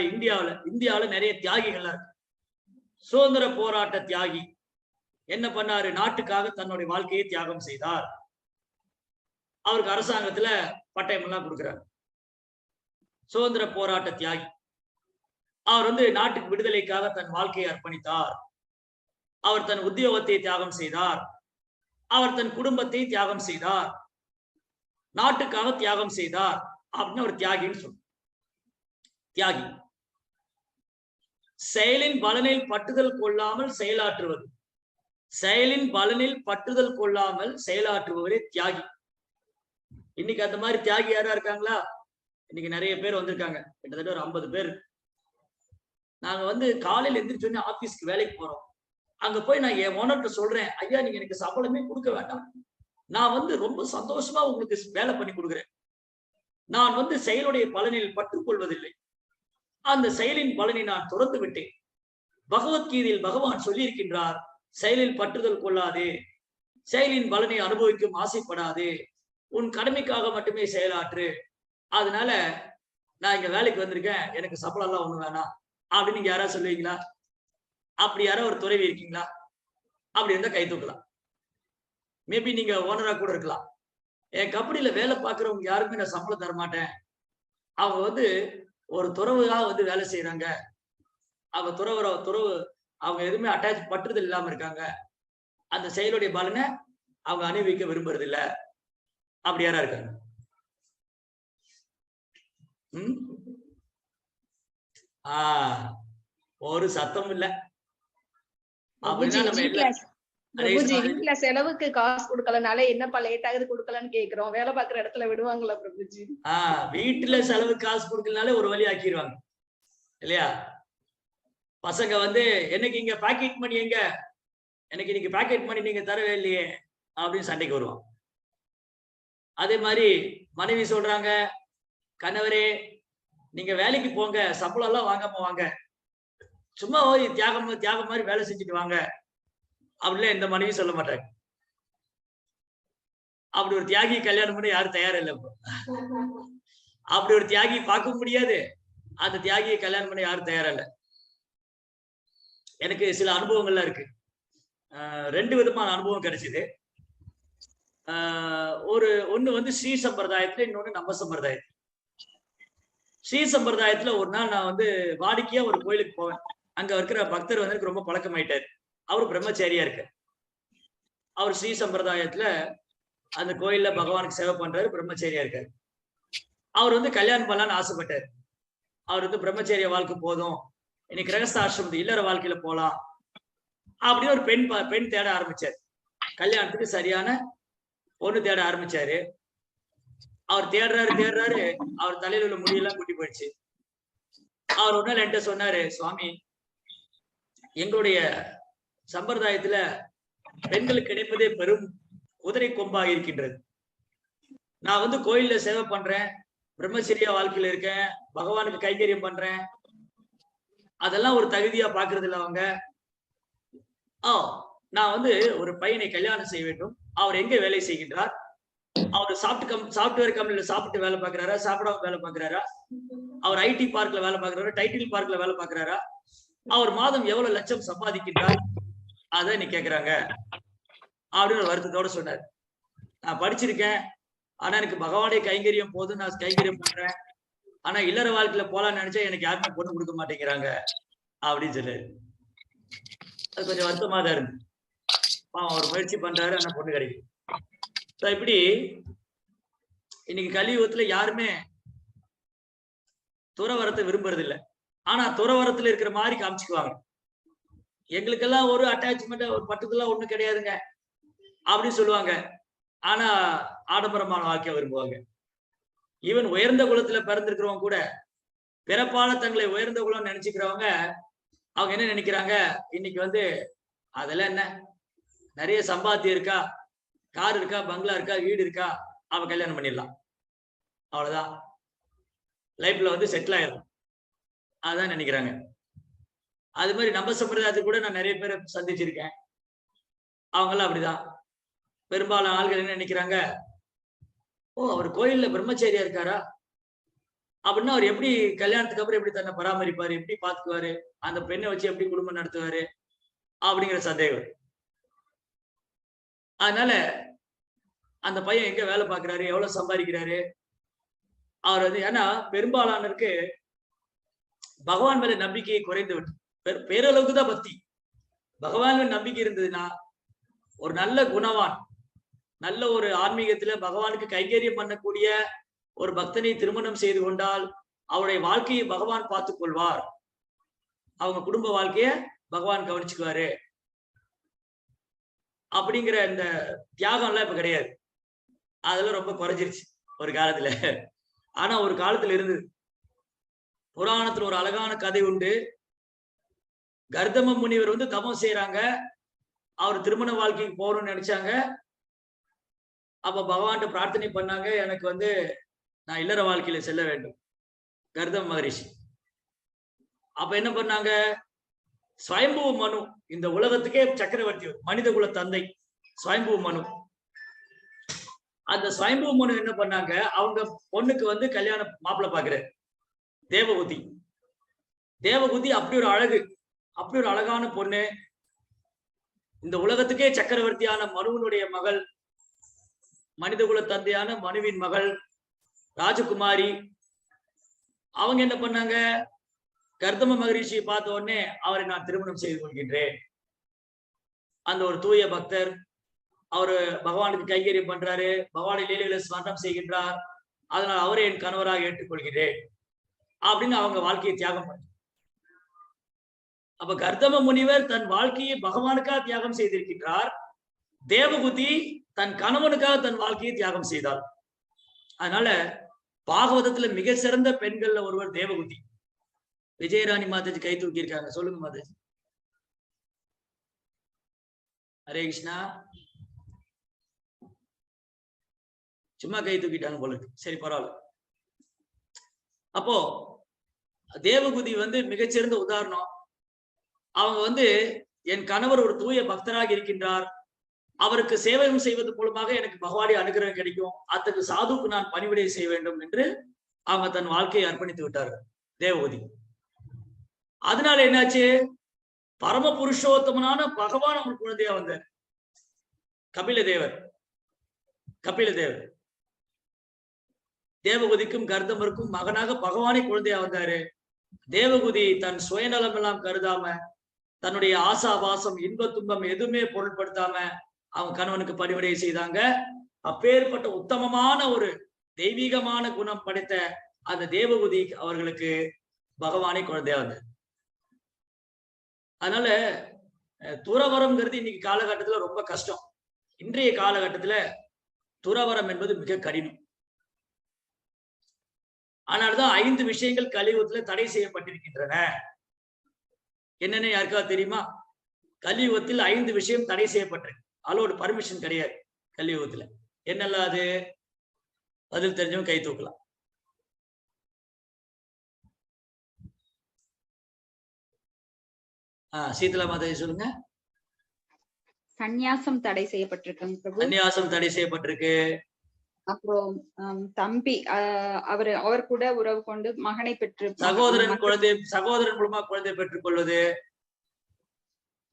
இந்தியாவுல நிறைய தியாகிகள் இருக்கு. சுதந்திர போராட்ட தியாகி என்ன பண்ணாரு? நாட்டுக்காக தன்னுடைய வாழ்க்கையை தியாகம் செய்தார். அவருக்கு அரசாங்கத்துல பட்டயம் எல்லாம் கொடுக்கிறார். சுதந்திர போராட்ட தியாகி. அவர் நாட்டுக்கு விடுதலைக்காக தன் வாழ்க்கையை அர்ப்பணித்தார். அவர் தன் உத்தியோகத்தை தியாகம் செய்தார். அவர் தன் குடும்பத்தை தியாகம் செய்தார். நாட்டுக்காக தியாகம் செய்தார் அப்படின்னு ஒரு தியாகின்னு சொல்ற. தியாகி செயலின் பலனில் பட்டுதல் கொள்ளாமல் செயலாற்றுவது. செயலின் பலனில் பட்டுதல் கொள்ளாமல் செயலாற்றுபவரே தியாகி. இன்னைக்கு அந்த மாதிரி தியாகி யாரா இருக்காங்களா? இன்னைக்கு நிறைய பேர் வந்திருக்காங்க, கிட்டத்தட்ட ஒரு 50 பேர். நாங்க காலையில எந்திரிச்சோடனே ஆபீஸ்க்கு வேலைக்கு போறோம். அங்க போய் நான் என் ஓனர்கிட்ட சொல்றேன், ஐயா நீங்க எனக்கு சம்பளமே கொடுக்க வேண்டாம், நான் ரொம்ப சந்தோஷமா உங்களுக்கு வேலை பண்ணி கொடுக்குறேன். நான் செயலுடைய பலனில் பற்றுக்கொள்வதில்லை, அந்த செயலின் பலனை நான் துறந்து விட்டேன். பகவத்கீதையில் பகவான் சொல்லியிருக்கின்றார், செயலில் பற்றுதல் கொள்ளாதே, செயலின் பலனை அனுபவிக்கும் ஆசைப்படாதே, உன் கடமைக்காக மட்டுமே செயலாற்று. அதனால நான் இங்க வேலைக்கு வந்திருக்கேன், எனக்கு சம்பளம் எல்லாம் ஒண்ணு வேணாம் அப்படின்னு நீங்க யாராவது சொல்லுவீங்களா? அப்படி யாராவது ஒரு துறவி இருக்கீங்களா? அப்படி இருந்தா கை தூக்கலாம். மேபி நீங்க ஓனரா கூட இருக்கலாம். என் கம்பெனில வேலை பார்க்கறவங்க யாருக்குமே நான் சம்பளம் தர மாட்டேன். அவங்க வந்து ஒரு துறவுக்காக வந்து வேலை செய்யறாங்க. அவங்க துறவு அவங்க எதுவுமே அட்டாச் பற்றுதல் இல்லாம இருக்காங்க. அந்த செயலுடைய பலனை அவங்க அனுபவிக்க விரும்புறது இல்ல. அப்படி யாரா இருக்காங்க? ஒரு சத்தம் இல்ல. அப்படின்னா நம்ம வீட்டுல செலவுக்கு காசு கொடுக்கலனால என்னப்பா லேட் ஆகுது கொடுக்கலன்னு கேக்குறோம். வேலை பாக்குற இடத்துல விடுவாங்களா பிரபுஜி? வீட்டுல செலவுக்கு காசு கொடுக்கலனாலே ஒரு வழி ஆக்கிடுவாங்க இல்லையா? பசங்க வந்து என்னைக்கு இங்க பாக்கெட் மணி எங்க, எனக்கு இன்னைக்கு பாக்கெட் மணி நீங்க தரவே இல்லையே அப்படின்னு சண்டைக்கு வருவான். அதே மாதிரி மனைவி சொல்றாங்க, கணவரே நீங்க வேலைக்கு போங்க, சம்பளம் எல்லாம் வாங்காம வாங்க, சும்மா தியாகம் மாதிரி வேலை செஞ்சுட்டு வாங்க அப்படிலாம் எந்த மனைவி சொல்ல மாட்டாங்க. அப்படி ஒரு தியாகி கல்யாணம் பண்ண யாரும் தயாரா இல்லை. அப்படி ஒரு தியாகி பார்க்க முடியாது, அந்த தியாகியை கல்யாணம் பண்ண யாரும் தயாரா இல்லை. எனக்கு சில அனுபவங்கள்லாம் இருக்கு. 2 விதமான அனுபவம் கிடைச்சது. ஒண்ணு வந்து ஸ்ரீ சம்பிரதாயத்துல, இன்னொன்னு நம்ம சம்பிரதாயத்துல. ஸ்ரீ சம்பிரதாயத்துல ஒரு நாள் நான் வந்து வாடிக்கையா ஒரு கோயிலுக்கு போவேன். அங்க இருக்கிற பக்தர் வந்து எனக்கு ரொம்ப பழக்கமாயிட்டாரு. அவரு பிரம்மச்சாரியா இருக்கு. அவர் ஸ்ரீ சம்பிரதாயத்துல அந்த கோயில்ல பகவானுக்கு சேவை பண்றாரு, பிரம்மச்சாரியா இருக்காரு. அவர் வந்து கல்யாணம் பண்ணலான்னு ஆசைப்பட்டாரு. அவர் வந்து பிரம்மச்சரிய வாழ்க்கை போதும், இன்னைக்கு கிரகஸ்த ஆசிரமத்து இல்லற வாழ்க்கையில போலாம் அப்படின்னு ஒரு பெண் தேட ஆரம்பிச்சாரு. கல்யாணத்துக்கு சரியான பொண்ணு தேட ஆரம்பிச்சாரு. அவர் தேடுறாரு. அவர் தலையில உள்ள முடியெல்லாம் குட்டி போயிடுச்சு. அவர் ஒரு நாள் என்கிட்ட சொன்னாரு, சுவாமி, எங்களுடைய சம்பிரதாயத்துல பெண்களுக்கு கிடைப்பதே பெரும் குதிரை கொம்பாக இருக்கின்றது. நான் வந்து கோயில்ல சேவை பண்றேன், பிரம்மச்சரிய வாழ்க்கையில இருக்கேன், பகவானுக்கு கைங்கரியம் பண்றேன், அதெல்லாம் ஒரு தகுதியா பாக்குறது இல்ல அவங்க. நான் வந்து ஒரு பையனை கல்யாணம் செய்ய வேண்டும். அவர் எங்க வேலை செய்கின்றார்? அவர் சாப்ட்வேர் கம்பெனில சாப்பிட்டு வேலை பார்க்கிறாரா, சாப்பிடாம வேலை பார்க்கிறாரா? அவர் ஐடி பார்க்ல வேலை பார்க்கிறாரா, டைட்டில் பார்க்ல வேலை பார்க்கிறாரா? அவர் மாதம் எவ்வளவு லட்சம் சம்பாதிக்கின்றார்? அத நீ கேக்குறாங்க அப்படின்னு வருத்தத்தோட சொன்னார். நான் படிச்சிருக்கேன், ஆனா எனக்கு பகவானுடைய கைங்கரியம் போதும், நான் கைங்கரியம் பண்றேன், ஆனா இல்லற வாழ்க்கையில போலான்னு நினைச்சா எனக்கு யாருமே பொண்ணு கொடுக்க மாட்டேங்கிறாங்க அப்படின்னு சொன்னாரு. அது கொஞ்சம் வருத்தமா தான் இருந்து. அவர் முயற்சி பண்றாரு, ஆனா பொண்ணு கிடைக்கும். இப்படி இன்னைக்கு கலியுகத்துல யாருமே துறவரத்தை விரும்புறது இல்லை. ஆனா துறவரத்துல இருக்கிற மாதிரி காமிச்சுக்குவாங்க. எங்களுக்கெல்லாம் ஒரு அட்டாச்மெண்ட், ஒரு பட்டுதெல்லாம் ஒண்ணு கிடையாதுங்க அப்படின்னு சொல்லுவாங்க. ஆனா ஆடம்பரமான வாழ்க்கையை விரும்புவாங்க. ஈவன் உயர்ந்த குலத்துல பிறந்திருக்கிறவங்க கூட பிறப்பால தங்களை உயர்ந்த குலம் நினைச்சுக்கிறவங்க, அவங்க என்ன நினைக்கிறாங்க, இன்னைக்கு வந்து அதெல்லாம் என்ன, நிறைய சம்பாத்தியம் இருக்கா, கார் இருக்கா, பங்களா இருக்கா, வீடு இருக்கா, அவ கல்யாணம் பண்ணிடலாம், அவ்வளவுதான், லைஃப்ல வந்து செட்டில் ஆயிடும், அதான் நினைக்கிறாங்க. அது மாதிரி நம்ம சம்பிரதாயத்தை கூட நான் நிறைய பேரை சந்திச்சிருக்கேன். அவங்கெல்லாம் அப்படிதான். பெரும்பாலான ஆள்கள் என்ன நினைக்கிறாங்க, அவர் கோயில்ல பிரம்மச்சரியா இருக்காரா அப்படின்னா அவர் எப்படி கல்யாணத்துக்கு அப்புறம் எப்படி தன்னை பராமரிப்பாரு, எப்படி பாத்துக்குவாரு, அந்த பெண்ணை வச்சு எப்படி குடும்பம் நடத்துவாரு அப்படிங்கிற சந்தேகம். அதனால அந்த பையன் எங்க வேலை பார்க்கிறாரு, எவ்வளவு சம்பாதிக்கிறாரு, அவர் வந்து, ஏன்னா பெரும்பாலானருக்கு பகவான் மேல நம்பிக்கையை குறைந்து விட்டு, பேரளவுக்கு தான் பக்தி. பகவான் மேல நம்பிக்கை இருந்ததுன்னா ஒரு நல்ல குணவான், நல்ல ஒரு ஆன்மீகத்துல பகவானுக்கு கைங்கரியம் பண்ணக்கூடிய ஒரு பக்தனை திருமணம் செய்து கொண்டால் அவருடைய வாழ்க்கையை பகவான் பார்த்துக் கொள்வார், அவங்க குடும்ப வாழ்க்கைய பகவான் கவனிச்சுக்குவாரு அப்படிங்கிற இந்த தியாகம் எல்லாம் இப்ப கிடையாது. அதெல்லாம் ரொம்ப குறைஞ்சிருச்சு ஒரு காலத்துல. ஆனா ஒரு காலத்துல இருந்தது. புராணத்துல ஒரு அழகான கதை உண்டு. கர்தம முனிவர் வந்து தபம் செய்யறாங்க, அவர் திருமண வாழ்க்கைக்கு போகணும்னு நினைச்சாங்க. அப்ப பகவான்கிட்ட பிரார்த்தனை பண்ணாங்க, எனக்கு வந்து நான் இல்லற வாழ்க்கையில செல்ல வேண்டும், கர்தம மகரிஷி. அப்ப என்ன பண்ணாங்க, ஸ்வயம்புவ மனு, இந்த உலகத்துக்கே சக்கரவர்த்தி, மனித குல தந்தை ஸ்வயம்புவ மனு. அந்த ஸ்வயம்புவ மனு என்ன பண்ணாங்க, அவங்க பொண்ணுக்கு வந்து கல்யாணம் மாப்பிள்ளை பாக்குறாரு. தேவகுதி. தேவகுதி அப்படி ஒரு அழகு, அப்படி ஒரு அழகான பொண்ணு. இந்த உலகத்துக்கே சக்கரவர்த்தியான மனுவனுடைய மகள், மனிதகுல தந்தையான மனுவின் மகள், ராஜகுமாரி. அவங்க என்ன பண்ணாங்க? கர்தம மகரிஷியை பார்த்த உடனே அவரை நான் திருமணம் செய்து கொள்கின்றேன். அந்த ஒரு தூய பக்தர், அவரு பகவானுக்கு கைங்கரியம் பண்றாரு, பகவானை லீலைகளை ஸ்மரணம் செய்கின்றார், அதனால் அவரை என் கணவராக ஏற்றுக்கொள்கிறேன் அப்படின்னு அவங்க வாழ்க்கையை தியாகம் பண்ண. அப்ப கர்தம முனிவர் தன் வாழ்க்கையை பகவானுக்காக தியாகம் செய்திருக்கின்றார். தேவகுதி தன் கணவனுக்காக தன் வாழ்க்கையை தியாகம் செய்தார். அதனால பாகவதத்துல மிக சிறந்த பெண்கள்ல ஒருவர் தேவகுதி. விஜயராணி மாதாஜி கை தூக்கி இருக்காங்க, சொல்லுங்க மாதாஜி. ஹரே கிருஷ்ணா. சும்மா கை தூக்கிட்டாங்க போல இருக்கு. சரி, பரவாயில்ல. அப்போ தேவகுதி மிகச்சிறந்த உதாரணம். அவங்க என் கணவர் ஒரு தூய பக்தராக இருக்கின்றார், அவருக்கு சேவகம் செய்வது மூலமாக எனக்கு பகவானுடைய அனுகிரகம் கிடைக்கும், அத்தகு சாதுக்கு நான் பணிவிடை செய்ய வேண்டும் என்று அவங்க தன் வாழ்க்கையை அர்ப்பணித்து விட்டார்கள் தேவகுதி. அதனால என்னாச்சு? பரம புருஷோத்தமனான பகவான் அவங்களுக்கு குழந்தையா வந்தார். கபிலதேவர் தேவகுதிக்கும் கர்தமருக்கும் மகனாக பகவானே குழந்தையா வந்தாரு. தேவகுதி தன் சுயநலம் எல்லாம் கருதாம, தன்னுடைய ஆசாபாசம் இன்ப துன்பம் எதுவுமே பொருட்படுத்தாம அவங்க கணவனுக்கு பணிவிடை செய்தாங்க. அப்பேற்பட்ட உத்தமமான ஒரு தெய்வீகமான குணம் படைத்த அந்த தேவகுதி அவர்களுக்கு பகவானே குழந்தையா வந்தார். அதனால துறவரம்ங்கிறது இன்னைக்கு காலகட்டத்துல ரொம்ப கஷ்டம். இன்றைய காலகட்டத்துல துறவரம் என்பது மிக கடினம். ஆனால்தான் 5 விஷயங்கள் கலியுகத்துல தடை செய்யப்பட்டிருக்கின்றன. என்னன்னு யாருக்காவது தெரியுமா? கலியுகத்தில் 5 விஷயம் தடை செய்யப்பட்டிருக்கு. அலோடு பர்மிஷன் கிடையாது கலியுகத்துல. என்னெல்லாம் அது? பதில் தெரிஞ்சவங்க கை தூக்கலாம். சீதலா மாதாஜி சொல்லுங்க. சந்நியாசம் தடை செய்யப்பட்டிருக்குங்க பிரபு. சந்நியாசம் தடை செய்யப்பட்டிருக்கு. அப்புறம் தம்பி அவர் கூட உறவு கொண்டு மகனை பெற்று, சகோதரன் மூலமா குழந்தை பெற்றுக் கொள்வது.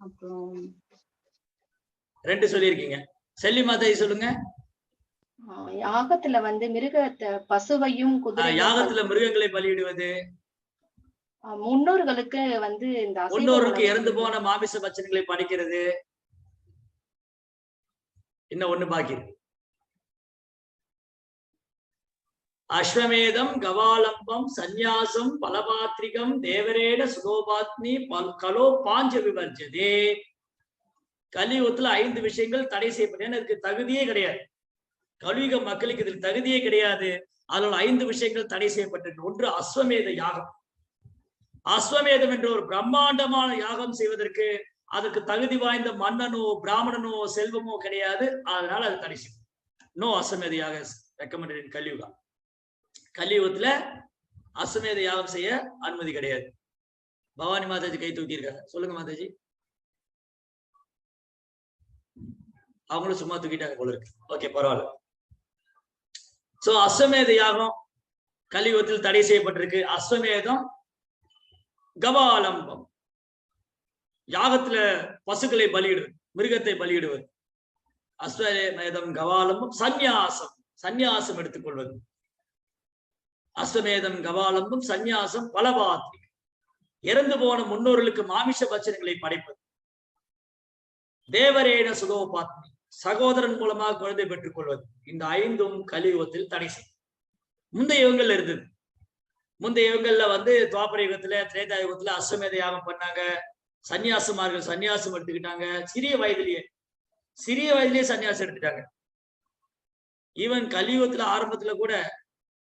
அப்புறம் 2 சொல்லியிருக்கீங்க. செல்லி மாதாஜி சொல்லுங்க. யாகத்துல மிருகத்தை, பசுவையும் குதிரை, யாகத்துல மிருகங்களை பலியிடுவது. முன்னோர்களுக்கு இந்த முன்னோருக்கு இறந்து போன மாமிச பட்சங்களை படைக்கிறது. இன்னும் 1 பாக்கி இருக்கு. அஸ்வமேதம், கவாலம்பம், சந்நியாசம், பலபாத்ரிகம், தேவரேட சுகோபாத்னி கலோ பாஞ்ச விவர்ஜதே. கலியுகத்துல 5 விஷயங்கள் தடை செய்யப்பட்ட. இதுக்கு தகுதியே கிடையாது. கலியுக மக்களுக்கு இதில் தகுதியே கிடையாது. அதனால 5 விஷயங்கள் தடை செய்யப்பட்டிருக்கு. 1 அஸ்வமேத யாகம். அஸ்வமேதம் என்ற ஒரு பிரம்மாண்டமான யாகம் செய்வதற்கு அதற்கு தகுதி வாய்ந்த மன்னனோ பிராமணனோ செல்வமோ கிடையாது. அதனால அது தடை செய்யும். நோ அஸ்வமேத யாக ரெக்கமெண்டட் இன் கலியுகா. கலியுகத்துல அஸ்வமேத யாகம் செய்ய அனுமதி கிடையாது. பவானி மாதாஜி கை தூக்கி இருக்காங்க, சொல்லுங்க மாதாஜி. அவங்களும் சும்மா தூக்கிட்டாங்க போல இருக்கு. ஓகே, பரவாயில்ல. சோ அஸ்வமேத யாகம் கலியுகத்தில் தடை செய்யப்பட்டிருக்கு. அஸ்வமேதம், கவாலம்பம், யாகத்துல பசுக்களை பலியிடுவது, மிருகத்தை பலியிடுவது. அஸ்வமேதம், கவாலம்பம். சந்நியாசம், சந்நியாசம் எடுத்துக்கொள்வது. அஸ்வமேதம், கவாலம்பம், சந்நியாசம், பலபாத்ரி, இறந்து போன முன்னோர்களுக்கு மாமிச பட்சங்களை படைப்பது. தேவரேன சுகோபாத்மி, சகோதரன் மூலமாக குழந்தை பெற்றுக் கொள்வது. இந்த 5ம் கலியுகத்தில் தடை செய்யும். முந்தைய யுகங்கள்ல இருந்தது. முந்தைய யுகங்கள்ல துவாபர யுகத்துல, திரேதா யுகத்துல அஸ்வமேத யாகம் பண்ணாங்க. சன்னியாசமார்கள் சன்னியாசம் எடுத்துக்கிட்டாங்க. சிறிய வயதிலேயே சன்னியாசம் எடுத்துட்டாங்க. ஈவன் கலியுகத்துல ஆரம்பத்துல கூட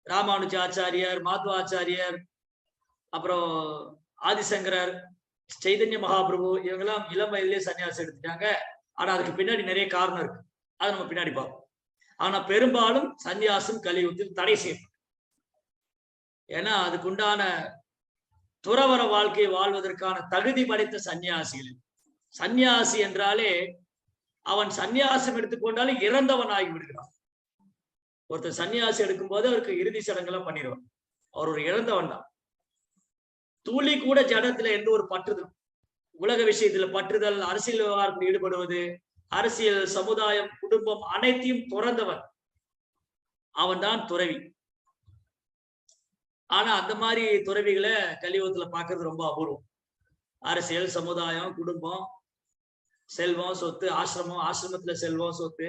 ராமானுஜ ஆச்சாரியர், மாத்வாச்சாரியர், அப்புறம் ஆதிசங்கரர், சைதன்ய மகாபிரபு, இவங்கெல்லாம் இளம் வயதிலேயே சன்னியாசம் எடுத்துட்டாங்க. ஆனா அதுக்கு பின்னாடி நிறைய காரணம் இருக்கு. அதை நம்ம பின்னாடி பார்ப்போம். ஆனா பெரும்பாலும் சன்னியாசம் கலியுகத்தில் தடை செய்யப்படும். ஏன்னா அதுக்குண்டான துறவர வாழ்க்கையை வாழ்வதற்கான தகுதி படைத்த சன்னியாசிகள். சன்னியாசி என்றாலே அவன் சன்னியாசம் எடுத்துக்கொண்டாலே இறந்தவன் ஆகி விடுகிறான். ஒருத்தர் சன்னியாசி எடுக்கும் போது அவருக்கு இறுதி சடங்கெல்லாம் பண்ணிடுவான். அவர் ஒரு இறந்தவன் தான். துளி கூட ஜடத்துல எந்த ஒரு பற்றுதல், உலக விஷயத்துல பற்றுதல், அரசியல் விவகாரத்தில் ஈடுபடுவது, அரசியல், சமுதாயம், குடும்பம் அனைத்தையும் துறந்தவன் அவன் தான் துறவி. ஆனா அந்த மாதிரி துறவிகளை கலியுகத்துல பாக்குறது ரொம்ப அபூர்வம். அரசியல், சமுதாயம், குடும்பம், செல்வம், சொத்து, ஆசிரமம், ஆசிரமத்துல செல்வம், சொத்து,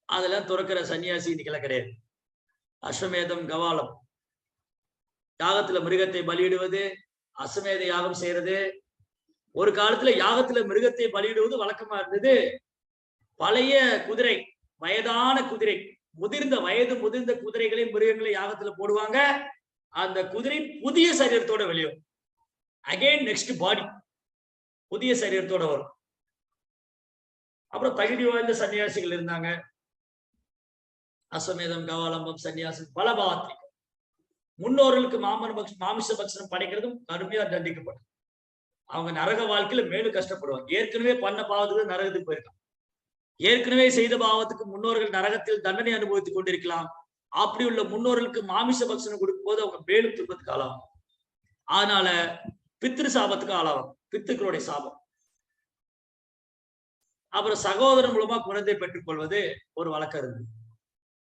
அதெல்லாம் துறக்கிற சன்னியாசி இன்னைக்கெல்லாம் கிடையாது. அஸ்வமேதம், கவாலம், யாகத்துல மிருகத்தை பலியிடுவது, அஸ்வமேத யாகம் செய்யறது. ஒரு காலத்துல யாகத்துல மிருகத்தை பலியிடுவது வழக்கமா இருந்தது. பழைய குதிரை, வயதான குதிரை, முதிர்ந்த குதிரைகளை, மிருகங்களை யாகத்துல போடுவாங்க. அந்த குதிரை புதிய சரீரத்தோட வெளியும் அகைன் நெக்ஸ்ட் பாடி புதிய சரீரத்தோட வரும். அப்புறம் தகுதி வாய்ந்த சன்னியாசிகள் இருந்தாங்க. அஸ்வமேதம், கவாலம்பம், சன்னியாசி, பல பாத்திரிகம். முன்னோர்களுக்கு மாமிச பட்சணம் படைக்கிறதும் கடுமையா தண்டிக்கப்படும். அவங்க நரக வாழ்க்கையில மேலும் கஷ்டப்படுவாங்க. ஏற்கனவே பண்ண பாவத்துக்கு நரகத்துக்கு போயிருக்காங்க. ஏற்கனவே செய்த பாவத்துக்கு முன்னோர்கள் நரகத்தில் தண்டனை அனுபவித்துக் கொண்டிருக்கலாம். அப்படி உள்ள முன்னோர்களுக்கு மாமிச பட்சணம் கொடுக்கும் போது அவங்க மேலும் துன்பத்துக்கு ஆளாகும். அதனால பித்ரு சாபத்துக்கு ஆளாகும், பித்துக்களுடைய சாபம். அப்புறம் சகோதரன் மூலமா குழந்தை பெற்றுக் கொள்வது ஒரு வழக்கம் இருந்து.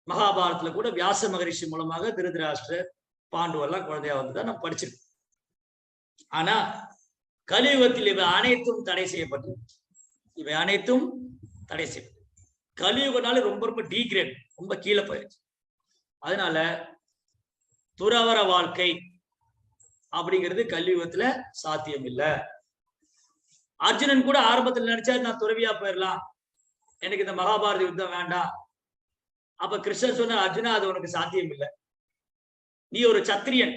மகாபாரதத்துல கூட வியாச மகரிஷி மூலமாக திருதராஷ்டிரர், பாண்டுவெல்லாம் குழந்தையா வந்துதான் நம்ம படிச்சிருக்கோம். ஆனா கலியுகத்தில் இவை அனைத்தும் தடை செய்யப்பட்டது. இவை அனைத்தும் தடை செய்யப்பட்டது. கலியுகனால ரொம்ப ரொம்ப டீக்ரேட், ரொம்ப கீழே போயிடுச்சு. அதனால துறவர வாழ்க்கை அப்படிங்கிறது கலியுகத்துல சாத்தியம் இல்லை. அர்ஜுனன் கூட ஆரம்பத்தில் நினைச்சா நான் துறவியா போயிடலாம், எனக்கு இந்த மகாபாரத யுத்தம் வேண்டாம். அப்ப கிருஷ்ணன் சொன்ன, அர்ஜுனா அது உனக்கு சாத்தியம் இல்லை. நீ ஒரு சத்திரியன்,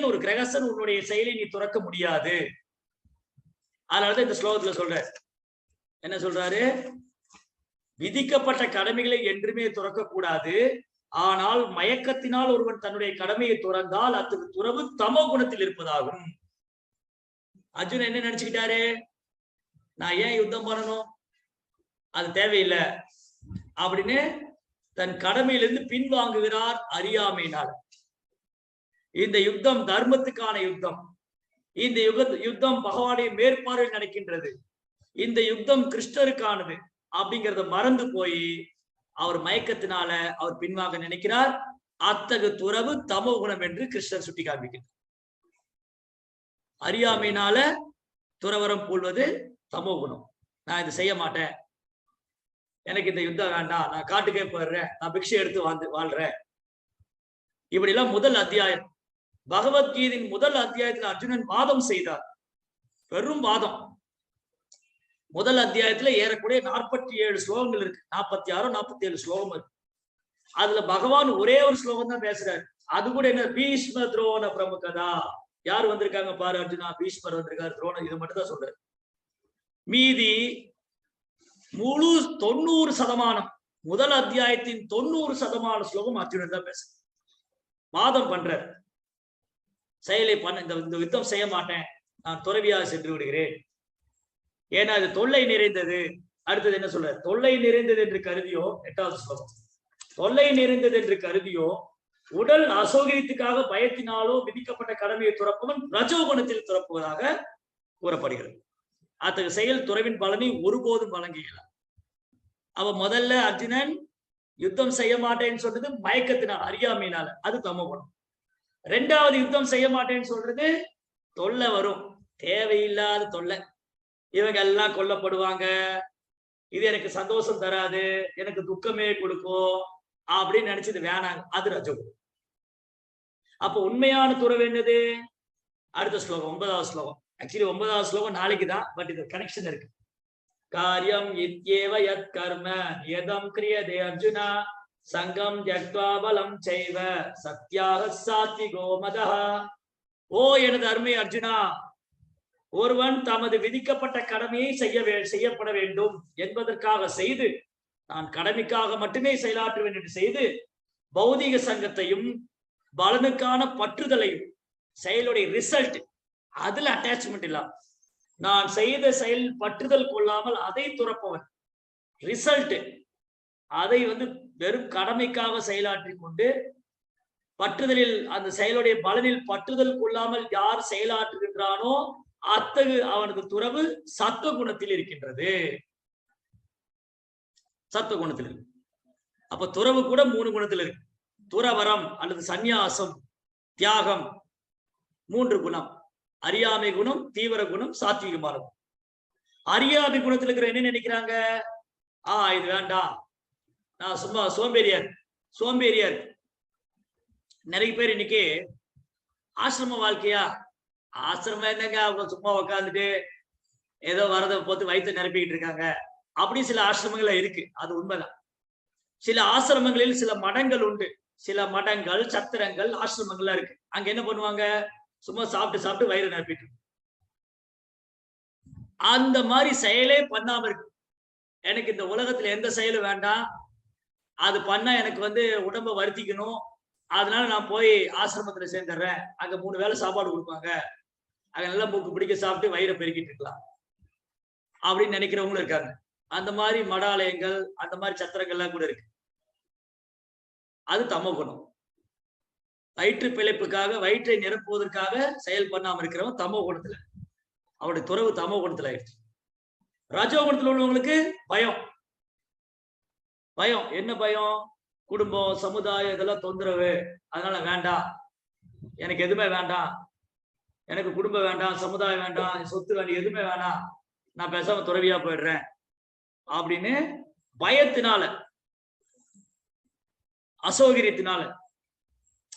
ஒரு கிரகஸ்தன், உன்னுடைய செயலை நீ துறக்க முடியாது. அதனாலதான் இந்த ஸ்லோகத்துல சொல்ற, என்ன சொல்றாரு? விதிக்கப்பட்ட கடமைகளை என்றுமே துறக்க கூடாது. ஆனால் மயக்கத்தினால் ஒருவன் தன்னுடைய கடமையை துறந்தால் அத்தகு துறவு தமோ குணத்தில் இருப்பதாகும். அர்ஜுனன் என்ன நினைச்சுக்கிட்டாரு? நான் ஏன் யுத்தம் பண்ணணும், அது தேவையில்லை அப்படின்னு தன் கடமையிலிருந்து பின்வாங்குகிறார் அறியாமையினால். இந்த யுத்தம் தர்மத்துக்கான யுத்தம். இந்த யுத்தம் பகவானுடைய மேற்பார்வையில் நடக்கின்றது. இந்த யுத்தம் கிருஷ்ணருக்கானது அப்படிங்கிறத மறந்து போய் அவர் மயக்கத்தினால அவர் பின்வாங்க நினைக்கிறார். அத்தகு துறவு தமோ குணம் என்று கிருஷ்ணர் சுட்டி காண்பிக்கிறார். அறியாமையினால துறவரம் பூள்வது தமோ குணம். நான் இதை செய்ய மாட்டேன், எனக்கு இந்த யுத்தம் வேண்டாம், நான் காட்டுக்கே போயிடுறேன், நான் பிக்ஷை எடுத்து வாழ்றேன். இப்படி எல்லாம் முதல் அத்தியாயம், பகவத்கீதையின் முதல் அத்தியாயத்தில் அர்ஜுனன் வாதம் செய்தார். பெரும் வாதம். முதல் அத்தியாயத்துல ஏறக்கூடிய 47 ஸ்லோகங்கள் இருக்கு. 46 47 ஸ்லோகம் இருக்கு. அதுல பகவான் ஒரே ஒரு ஸ்லோகம் தான் பேசுறாரு. அது கூட என்ன? பீஷ்ம துரோண பிரமுகதா. யார் வந்திருக்காங்க பாரு அர்ஜுனா, பீஷ்மர் வந்திருக்காரு, துரோணர், இது மட்டும் தான் சொல்றாரு. மீதி முழு 90% முதல் அத்தியாயத்தின் 90% ஸ்லோகம் அர்ஜுனன் தான் பேசுற. வாதம் பண்றார். செயலை பண்ண, இந்த யுத்தம் செய்ய மாட்டேன், நான் துறவியாக சென்று விடுகிறேன், ஏன்னா அது தொல்லை நிறைந்தது. அடுத்தது என்ன சொல்ற? தொல்லை நிறைந்தது என்று கருதியோ, 8வது ஸ்லோகம், தொல்லை நிறைந்தது என்று கருதியோ உடல் அசௌகரியத்துக்காக பயத்தினாலோ விதிக்கப்பட்ட கடமையை துறப்பவன் ரஜோகுணத்தில் துறப்புவதாக கூறப்படுகிறது. அத்தகைய செயல் துறவின் பலனை ஒருபோதும் வழங்குகிறார். அவ முதல்ல அர்ஜுனன் யுத்தம் செய்ய மாட்டேன்னு சொல்றது மயக்கத்தினால், அறியாமையினால, அது தமோ குணம். 2வது யுத்தம் செய்ய மாட்டேன்னு சொல்றது தொல்லை வரும், தேவையில்லாத தொல்லை, இவங்க எல்லாம் கொல்லப்படுவாங்க, இது எனக்கு சந்தோஷம் தராது, எனக்கு துக்கமே கொடுக்கும் அப்படின்னு நினைச்சது வேணாங்க, அது ரஜோகுணம். அப்ப உண்மையான துறவு என்னது? அடுத்த ஸ்லோகம், 9வது ஸ்லோகம். ஆக்சுவலி 9வது ஸ்லோகம் நாளைக்கு தான், பட் இது கனெக்ஷன் இருக்கு. காரியம் இத்யேவ யத் கர்ம யதம் கிரியதே அர்ஜுனா சங்கம் த்யக்த்வா பலம் செய்வ சத்யாக சாத்விகோ மதஹ. ஓ எனது அருமை அர்ஜுனா, ஒருவன் தமது விதிக்கப்பட்ட கடமையை செய்யப்பட வேண்டும் என்பதற்காக செய்து, நான் கடமைக்காக மட்டுமே செயலாற்றுவேன் என்று செய்து, பௌதிக சங்கத்தையும் பலனுக்கான பற்றுதலையும், செயலுடைய ரிசல்ட் அதுல அட்டாச்மெண்ட் இல்லாம, நான் செய்த செயல் பற்றுதல் கொள்ளாமல் அதை துறப்பவன், ரிசல்ட் அதை வெறும் கடமைக்காக செயலாற்றி கொண்டு பற்றுதலில் அந்த செயலுடைய பலனில் பற்றுதல் கொள்ளாமல் யார் செயலாற்றுகின்றானோ அத்தகு அவனது துறவு சத்துவ குணத்தில் இருக்கின்றது. சத்துவ குணத்தில் இருக்கு. அப்ப துறவு கூட 3 குணத்தில் இருக்கு. துறவரம் அல்லது சந்நியாசம், தியாகம் 3 குணம். அறியாமை குணம், தீவிர குணம், சாத்வீகமான குணம். அறியாமை குணத்தில் இருக்கிற என்ன நினைக்கிறாங்க? இது வேண்டாம், நான் சும்மா சோம்பேறியார். நிறைய பேர் இன்னைக்கு ஆசிரம வாழ்க்கையா, ஆசிரமம் என்னங்க அவங்க சும்மா உட்காந்துட்டு ஏதோ வரதை போட்டு வயிற்று நிரப்பிக்கிட்டு இருக்காங்க. அப்படி சில ஆசிரமங்கள்ல இருக்கு, அது உண்மைதான். சில ஆசிரமங்களில் சில மடங்கள் உண்டு. சில மடங்கள், சத்திரங்கள், ஆசிரமங்கள்லாம் இருக்கு. அங்க என்ன பண்ணுவாங்க? சும்மா சாப்பிட்டு வயிறு நிரப்பிட்டு அந்த மாதிரி செயலே பண்ணாம இருக்கு. எனக்கு இந்த உலகத்துல எந்த செயலும் வேண்டாம், அது பண்ணா எனக்கு உடம்ப வருத்திக்கணும், அதனால நான் போய் ஆசிரமத்துல சேர்ந்துடுறேன், அங்க 3 வேளை சாப்பாடு கொடுப்பாங்க, அங்க நல்லா மூக்கு பிடிக்க சாப்பிட்டு வயிறை பெருக்கிட்டு இருக்கலாம் அப்படின்னு நினைக்கிறவங்களும் இருக்காங்க. அந்த மாதிரி மடாலயங்கள், அந்த மாதிரி சத்திரங்கள்லாம் கூட இருக்கு. அது தமோ குணம். வயிற்று பிழைப்புக்காக, வயிற்றை நிரப்புவதற்காக செயல் பண்ணாம இருக்கிறவன் தமோ குணத்துல, அவருடைய துறவு தமோ குணத்துல ஆயிடுச்சு. ரஜோ குணத்துல உள்ளவங்களுக்கு பயம். என்ன பயம்? குடும்பம், சமுதாயம் இதெல்லாம் தொந்தரவு, அதனால வேண்டாம், எனக்கு எதுவுமே வேண்டாம், எனக்கு குடும்பம் வேண்டாம், சமுதாயம் வேண்டாம், சொத்து வேண்டாம், எதுவுமே வேணாம், நான் பேசாம துறவியா போயிடுறேன் அப்படின்னு பயத்தினால, அசௌகரியத்தினால,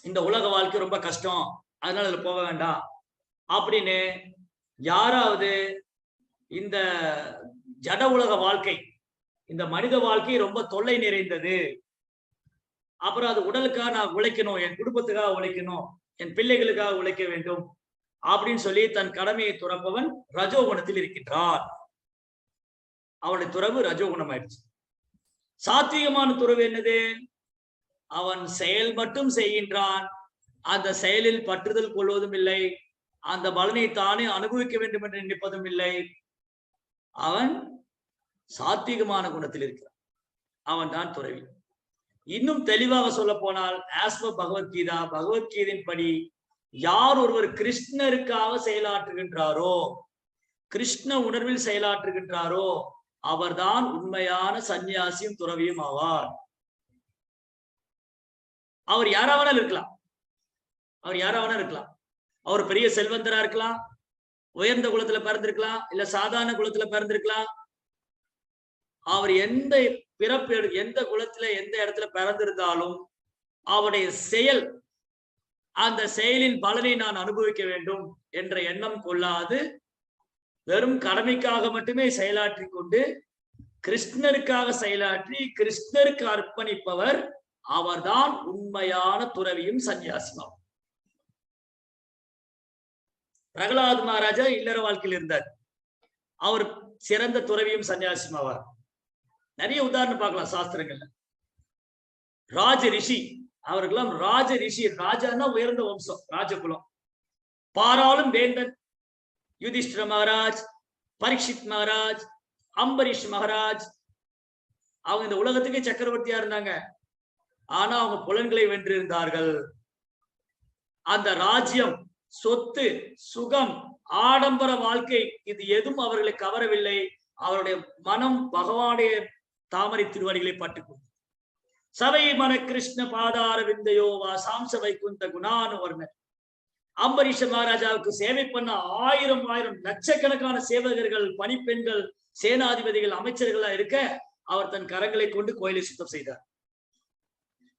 இந்த உலக வாழ்க்கை ரொம்ப கஷ்டம், அதனால இதுல போக வேண்டாம் அப்படின்னு யாராவது இந்த ஜட உலக வாழ்க்கை, இந்த மனித வாழ்க்கை ரொம்ப தொல்லை நிறைந்தது, அப்புறம் அது உடலுக்காக நான் உழைக்கணும், என் குடும்பத்துக்காக உழைக்கணும், என் பிள்ளைகளுக்காக உழைக்க வேண்டும் அப்படின்னு சொல்லி தன் கடமையை துறப்பவன் ரஜோகுணத்தில் இருக்கின்றான். அவனுடைய துறவு ரஜோகுணம் ஆயிடுச்சு. சாத்வீகமான துறவு என்னது? அவன் செயல் மட்டும் செய்கின்றான், அந்த செயலில் பற்றுதல் கொள்வதும் இல்லை, அந்த பலனை தானே அனுபவிக்க வேண்டும் என்று நினைப்பதும் இல்லை. அவன் சாத்வீகமான குணத்தில் இருக்கிறான், அவன் தான் துறவி. இன்னும் தெளிவாக சொல்ல போனால், ஆஸ்ம பகவத்கீதா, பகவத்கீதையின் படி யார் ஒருவர் கிருஷ்ணருக்காக செயலாற்றுகின்றாரோ, கிருஷ்ண உணர்வில் செயலாற்றுகின்றாரோ, அவர்தான் உண்மையான சந்நியாசியும் துறவியும் ஆவார். அவர் யாராவனால் இருக்கலாம், அவர் பெரிய செல்வந்தரா இருக்கலாம், உயர்ந்த குலத்துல பிறந்திருக்கலாம், இல்ல சாதாரண குலத்துல பிறந்திருக்கலாம். அவர் எந்த பிறப்பு, எந்த குலத்துல, எந்த இடத்துல பிறந்திருந்தாலும் அவருடைய செயல், அந்த செயலின் பலனை நான் அனுபவிக்க வேண்டும் என்ற எண்ணம் கொள்ளாது, வெறும் கடமைக்காக மட்டுமே செயலாற்றி கொண்டு கிருஷ்ணருக்காக செயலாற்றி கிருஷ்ணருக்கு அர்ப்பணிப்பவர், அவர்தான் உண்மையான துறவியும் சன்னியாசியும். பிரகலாத் மகாராஜா இல்லற வாழ்க்கையில் இருந்தார், அவர் சிறந்த துறவியும் சன்னியாசியும் ஆவார். நிறைய உதாரணம் பார்க்கலாம் சாஸ்திரங்கள்ல. ராஜ ரிஷி, அவர்களெல்லாம் ராஜ ரிஷி, ராஜான்னா உயர்ந்த வம்சம், ராஜகுலம். பாராளும் வேந்தன் யுதிஷ்டிர மகாராஜ், பரீட்சித் மகாராஜ், அம்பரீஷ் மகாராஜ், அவங்க இந்த உலகத்துக்கே சக்கரவர்த்தியா இருந்தாங்க. ஆனா அவங்க புலன்களை வென்றிருந்தார்கள். அந்த ராஜ்யம், சொத்து, சுகம், ஆடம்பர வாழ்க்கை, இது எதுவும் அவர்களை கவரவில்லை. அவருடைய மனம் பகவானுடைய தாமரை திருவடிகளை பட்டுக்கும். சபை மன கிருஷ்ண பாதார விந்தையோவா சாம்ச வைகுந்த குணானுவர்ணர். அம்பரீஷ மகாராஜாவுக்கு சேவை பண்ண 1000 லட்சக்கணக்கான சேவகர்கள், பணிப்பெண்கள், சேனாதிபதிகள், அமைச்சர்களா இருக்க, அவர் தன் கரங்களை கொண்டு கோயிலை சுத்தம் செய்தார்.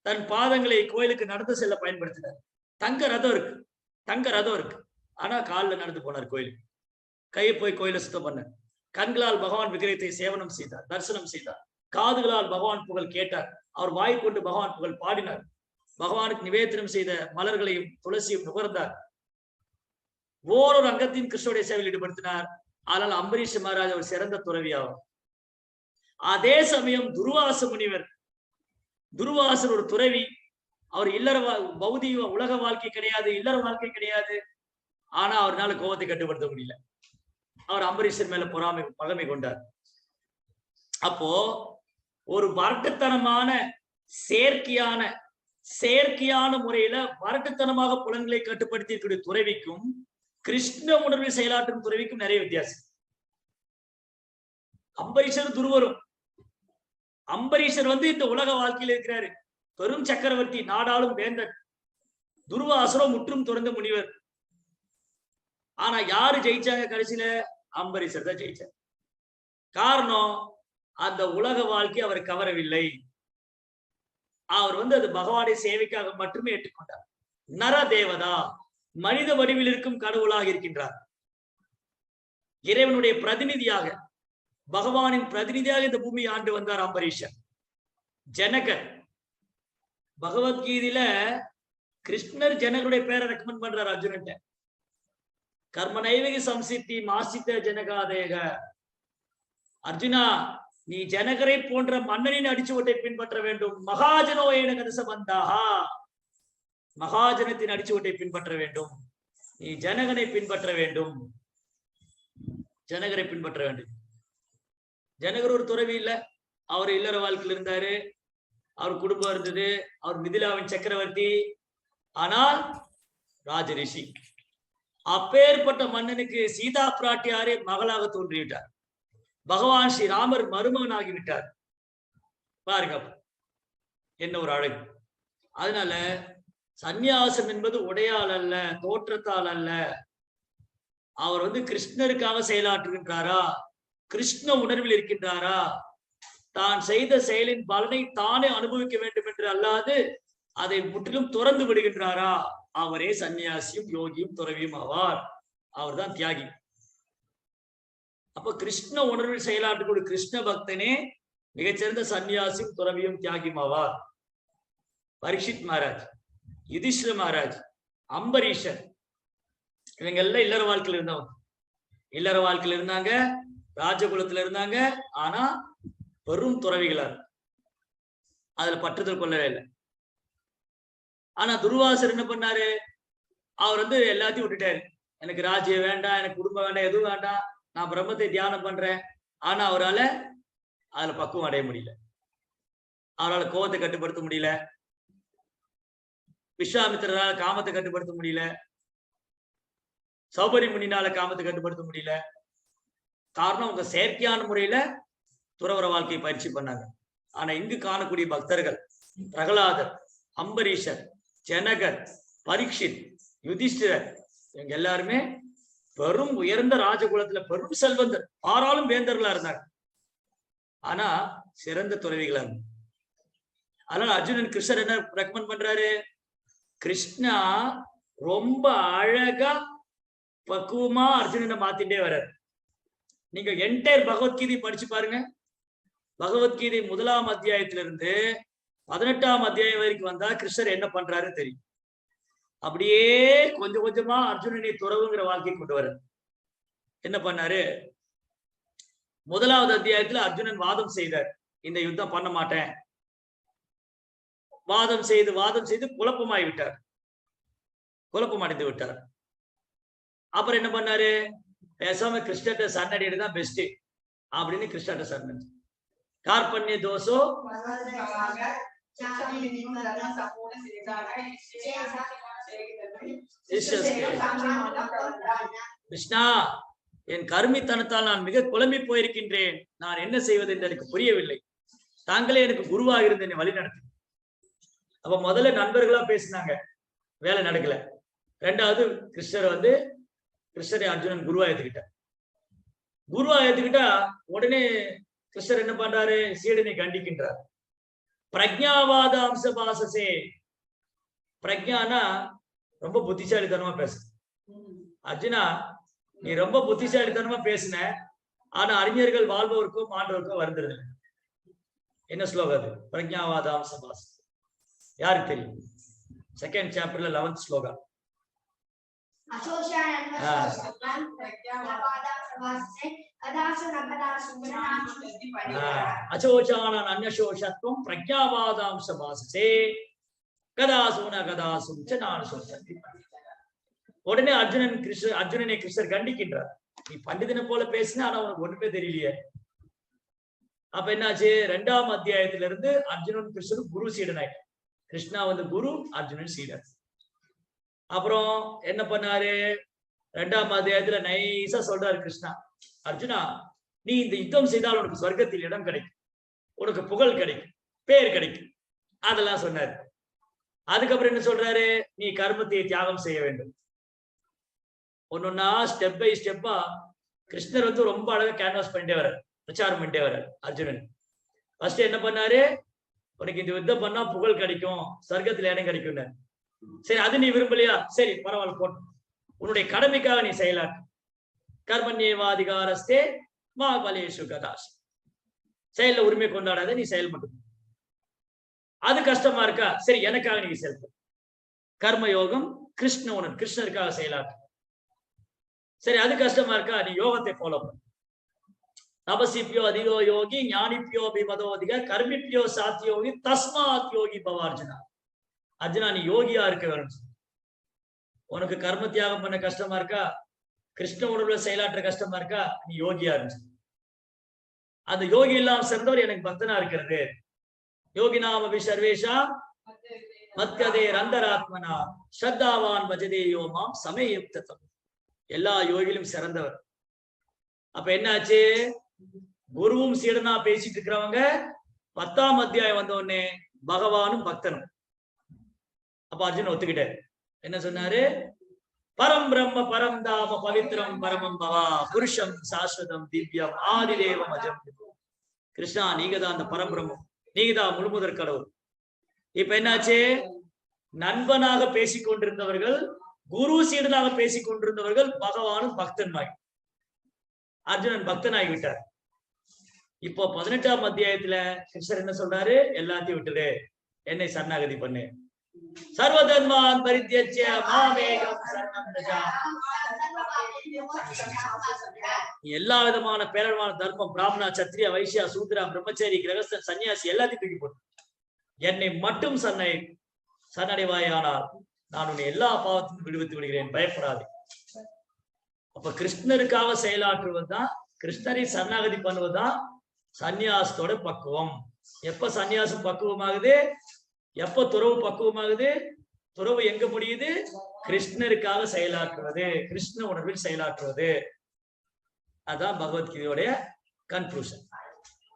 தன் பாதங்களை கோயிலுக்கு நடந்து செல்ல பயன்படுத்தினார். தங்க ரதம் இருக்கு, ஆனா காலில் நடந்து போனார் கோயிலுக்கு. கையை போய் கோயிலை சுத்தம் பண்ணார். கண்களால் பகவான் விக்கிரகத்தை சேவனம் செய்தார், தரிசனம் செய்தார். காதுகளால் பகவான் புகழ் கேட்டார். அவர் வாய் கொண்டு பகவான் புகழ் பாடினார். பகவானுக்கு நிவேதனம் செய்த மலர்களையும் துளசியும் நுகர்ந்தார். ஓரொரு அங்கத்தின் கிருஷ்ணனுடைய சேவையில் ஈடுபடுத்தினார். ஆனால் அம்பரீஷ் மகாராஜ் அவர் சிறந்த துறவியாகும். அதே சமயம் துர்வாசர் ஒரு துறவி. அவர் இல்லற பௌதிக உலக வாழ்க்கை கிடையாது, இல்லற வாழ்க்கை கிடையாது. ஆனா அவரால் கோபத்தை கட்டுப்படுத்த முடியல. அவர் அம்பரீஷர் மேல பகமை கொண்டார். அப்போ ஒரு வர்க்கத்தனமான செயற்கையான செயற்கையான முறையில வரட்டுத்தனமாக புலன்களை கட்டுப்படுத்தி இருக்கக்கூடிய துறவிக்கும் கிருஷ்ண உணர்வில் செயலாற்றும் துறவிக்கும் நிறைய வித்தியாசம். அம்பரீஷர் துருவரும். அம்பரீஷர் இந்த உலக வாழ்க்கையில் இருக்கிறாரு, பெரும் சக்கரவர்த்தி, நாடாளும் வேந்தன். துருவாசுரம் முற்றும் துறந்த முனிவர். ஆனா யாரு ஜெயிச்சாங்க கடைசியில? அம்பரீஷர் தான் ஜெயிச்சார். காரணம், அந்த உலக வாழ்க்கை அவர் கவரவில்லை. அவர் அது பகவானை சேவைக்காக மட்டுமே ஏற்றுக்கொண்டார். நர தேவதா, மனித வடிவில் இருக்கும் கடவுளாக இருக்கின்றார். இறைவனுடைய பிரதிநிதியாக, பகவானின் பிரதிநிதியாக இந்த பூமியை ஆண்டு வந்தார் அம்பரீஷர். ஜனகர், பகவத்கீதையில கிருஷ்ணர் ஜனகருடைய பேரை ரெக்கமெண்ட் பண்றார் அர்ஜுனன். கர்ம நைவகி சம்சித்தி மாசித்த ஜனகாதேக. அர்ஜுனா, நீ ஜனகரை போன்ற மன்னனின் அடிச்சுவட்டை பின்பற்ற வேண்டும். மகாஜனோ ஏனகதச வந்தாஹா, மகாஜனத்தின் அடிச்சுவட்டை பின்பற்ற வேண்டும். நீ ஜனகனை பின்பற்ற வேண்டும், ஜனகரை பின்பற்ற வேண்டும். ஜனகர் ஒரு துறவி இல்ல, அவர் இல்லற வாழ்க்கையில் இருந்தாரு, அவர் குடும்பம் இருந்தது, அவர் மிதிலாவின் சக்கரவர்த்தி. ஆனால் ராஜரிஷி. அப்பேற்பட்ட மன்னனுக்கு சீதா பிராட்டியாரே மகளாக தோன்றிவிட்டார். பகவான் ஸ்ரீ ராமர் மருமகன் ஆகிவிட்டார். பாருங்க என்ன ஒரு அழகு. அதனால சந்நியாசம் என்பது உடையால் அல்ல, தோற்றத்தால் அல்ல. அவர் கிருஷ்ணருக்காக செயலாற்றுகின்றாரா, கிருஷ்ண உணர்வில் இருக்கின்றாரா, தான் செய்த செயலின் பலனை தானே அனுபவிக்க வேண்டும் என்று அல்லாது அதை முற்றிலும் துறந்து விடுகின்றாரா, அவரே சன்னியாசியும் யோகியும் துறவியும் ஆவார். அவர் தான் தியாகி. அப்ப கிருஷ்ண உணர்வில் செயலாற்றக்கூடிய கிருஷ்ண பக்தனே மிகச்சிறந்த சன்னியாசியும் துறவியும் தியாகியும் ஆவார். பரீட்சித் மகாராஜ், யுதிஷ்டிர மகாராஜ், அம்பரீஷர், இவங்க எல்லாம் இல்லற வாழ்க்கையில் இருந்தவங்க. இல்லற வாழ்க்கையில் இருந்தாங்க, ராஜகுலத்துல இருந்தாங்க. ஆனா பெரும் துறவிகளா அதுல பற்றுதல் கொள்ளவே இல்லை. ஆனா துர்வாசர் என்ன பண்ணாரு? அவர் எல்லாத்தையும் விட்டுட்டாரு. எனக்கு ராஜ்யம் வேண்டாம், எனக்கு குடும்பம் வேண்டாம், எதுவும் வேண்டாம், நான் பிரம்மத்தை தியானம் பண்றேன். ஆனா அவரால் அதுல பக்குவம் அடைய முடியல. அவரால் கோபத்தை கட்டுப்படுத்த முடியல. விஸ்வாமித்திரரால் காமத்தை கட்டுப்படுத்த முடியல. சௌபரி முனினால காமத்தை கட்டுப்படுத்த முடியல. காரணம், அவங்க செயற்கையான முறையில துறவர வாழ்க்கையை பயிற்சி பண்ணாங்க. ஆனா இங்கு காணக்கூடிய பக்தர்கள் பிரகலாதர், அம்பரீஷர், ஜனகர், பரீட்சித், யுதிஷ்டிரர், இவங்க எல்லாருமே பெரும் உயர்ந்த ராஜகுலத்துல பெரும் செல்வந்தர், ஆறாலும் வேந்தர்களா இருந்தாங்க. ஆனா சிறந்த துறவிகளா இருந்தாங்க. அதனால அர்ஜுனன் கிருஷ்ணர் என்ன ரெக்கமெண்ட் பண்றாரு? கிருஷ்ணா ரொம்ப அழகா பக்குவமா அர்ஜுனனை மாத்திட்டே வர்றாரு. நீங்க என்டையர் பகவத்கீதை படிச்சு பாருங்க. பகவத்கீதை 1ஆம் அத்தியாயத்திலிருந்து 18ஆம் அத்தியாயம் வரைக்கும் வந்தா கிருஷ்ணர் என்ன பண்றாரு தெரியும். அப்படியே கொஞ்சம் கொஞ்சமா அர்ஜுனனை துறவுங்கிற வாழ்க்கை கொண்டு வர என்ன பண்ணாரு? 1ஆவது அத்தியாயத்துல அர்ஜுனன் வாதம் செய்தார், இந்த யுத்தம் பண்ண மாட்டேன். வாதம் செய்து குழப்பமாய் விட்டார், குழப்பம் அடைந்து விட்டார். அப்புறம் என்ன பண்ணாரு? பேசாம கிருஷ்ணர்ட்ட சரணடைறது தான் பெஸ்ட் அப்படின்னு கிருஷ்ணர்ட்ட சரணடைஞ்சு. கார்பண்ய தோஷோ கிருஷ்ணா, என் கருமித்தனத்தால் நான் மிக குழம்பி போயிருக்கின்றேன். நான் என்ன செய்வது என்று எனக்கு புரியவில்லை. தாங்களே எனக்கு குருவாக இருந்து என்னை வழி நடத்து. அப்ப முதல்ல நண்பர்களா பேசினாங்க, வேலை நடக்கல. ரெண்டாவது கிருஷ்ணரை அர்ஜுனன் குருவா ஏத்துக்கிட்டார். குருவா ஏத்துக்கிட்டா உடனே கிருஷ்ணர் என்ன பண்றாரு? சீடனை கண்டிக்கின்றார். பிரஜாவாத அம்சபாசசே. பிரஜானா ரொம்ப புத்திசாலித்தனமா பேச. அர்ஜுனா, நீ ரொம்ப புத்திசாலித்தனமா பேசின, ஆனா அறிஞர்கள் வாழ்பவருக்கும் ஆண்டவருக்கும் வருந்துருது. என்ன ஸ்லோகம் அது? பிரஜாவாத அம்சபாச. யாருக்கு தெரியும்? 2nd சாப்டர்ல 11th ஸ்லோகம். அசோஷானன் அன்யசோஷத்வம் பிரஜாவாதாம்சபாசே கதாசூன கதாசும் ச நானசோஷந்தி. உடனே அர்ஜுனனை கிருஷ்ணர் கண்டிக்கின்றார். நீ பண்டிதனை போல பேசின, ஆனா உனக்கு ஒண்ணுமே தெரியலையே. அப்ப என்னாச்சு? 2ஆம் அத்தியாயத்திலிருந்து அர்ஜுனன் கிருஷ்ணன் குரு சீடனாயிட்டார். கிருஷ்ணா வந்து குரு, அர்ஜுனன் சீடர். அப்புறம் என்ன பண்ணாரு, 2ஆம் அத்தியாயத்துல நைஸா சொல்றாரு கிருஷ்ணா, அர்ஜுனா நீ இந்த யுத்தம் செய்தால் உனக்கு சொர்க்கத்தில் இடம் கிடைக்கும், உனக்கு புகழ் கிடைக்கும், பேர் கிடைக்கும், அதெல்லாம் சொன்னாரு. அதுக்கப்புறம் என்ன சொல்றாரு, நீ கர்மத்தை தியாகம் செய்ய வேண்டும். ஒன்னொன்னா ஸ்டெப் பை ஸ்டெப்பா கிருஷ்ணர் வந்து ரொம்ப அழகா கேன்வாஸ் பண்ணிட்டே வர, பிரச்சாரம் பண்ணிட்டே வர அர்ஜுனன். ஃபர்ஸ்ட் என்ன பண்ணாரு, உனக்கு இந்த யுத்தம் பண்ணா புகழ் கிடைக்கும், சொர்க்கத்துல இடம் கிடைக்கும். சரி, அது நீ விரும்பலையா, சரி பரவாயில்ல போட்டு, உன்னுடைய கடமைக்காக நீ செயலாற்று. கர்மண்யேவாதிகாரஸ்தே மா பலேஷு கதாஸ். செயல்ல உரிமை கொண்டாடாத, நீ செயல் மட்டும். அது கஷ்டமா இருக்கா, சரி எனக்காக நீங்க செயல்படு. கர்மயோகம் கிருஷ்ண உணர், கிருஷ்ணருக்காக செயலாற்று. சரி, அது கஷ்டமா இருக்கா, நீ யோகத்தை ஃபாலோ பண்ணு. தபசிப்பியோ அதிகோ யோகி, ஞானிப்பியோ அபிமதோதிக, கர்மிப்பியோ சாத்தியோகி, தஸ்மாத் யோகி பவ அர்ஜுனா. அர்ஜுனா நீ யோகியா இருக்க வேணும். உனக்கு கர்ம தியாகம் பண்ண கஷ்டமா இருக்கா, கிருஷ்ண உணர்வுல செயலாற்ற கஷ்டமா இருக்கா, நீ யோகியா இருந்துச்சு. அந்த யோகி இல்லாம சிறந்தவர் எனக்கு பக்தனா இருக்கிறது. யோகி நாம சர்வேஷா மத்கதே ரந்தராத்மனா ஸ்ரத்தாவான் பஜதே யோமாம் சமயுக்தம். எல்லா யோகிலும் சிறந்தவர். அப்ப என்னாச்சு, குருவும் சீடனா பேசிட்டு இருக்கிறவங்க 10ஆம் அத்தியாயம் வந்த உடனே பகவானும் பக்தனும். அப்ப அர்ஜுன் ஒத்துக்கிட்டாரு. என்ன சொன்னாரு, பரம் பிரம்ம பரம் தாம பவித்ரம் பரமம் பவா புருஷம் சாஸ்வதம் திவ்யம் ஆதிதேவம் அஜம். கிருஷ்ணா நீங்க தான் அந்த பரபிரம்மம், நீங்க தான் முழுமுதற் கடவுள். இப்ப என்னாச்சு, நண்பனாக பேசிக் கொண்டிருந்தவர்கள், குரு சீடனாக பேசிக் கொண்டிருந்தவர்கள் பகவானும் பக்தன்மாய், அர்ஜுனன் பக்தனாகிவிட்டார். இப்போ 18ஆம் அத்தியாயத்துல கிருஷ்ணர் என்ன சொல்றாரு, எல்லாத்தையும் விட்டுடு, என்னை சரணாகதி பண்ணு. சர்வதர்மான் பரித்யஜ்ய மாமேகம் சரணம் வ்ரஜ. எல்லா விதமான பேரமான தர்மம், பிராமணா சத்திரியா வைசியா சூத்ரா பிரம்மச்சாரி கிரகஸ்தன் சன்னியாசி எல்லாத்தையும் தூக்கி போட்டு என்னை மட்டும் சரணடைவாயானால் நான் உன்னை எல்லா பாவத்தையும் விடுவித்து விடுகிறேன், பயப்படாது. அப்ப கிருஷ்ணருக்காக செயலாற்றுவதுதான், கிருஷ்ணரை சரணாகதி பண்ணுவதுதான் சன்னியாசத்தோட பக்குவம். எப்ப சன்னியாசம் பக்குவமாகுது, எப்ப துறவு பக்குவமாகுது, துறவு எங்க முடியுது, கிருஷ்ணருக்காக செயலாற்றுவது, கிருஷ்ண உணர்வில் செயலாற்றுவது. அதான் பகவத்கீதையோடைய கன்க்ளூஷன்.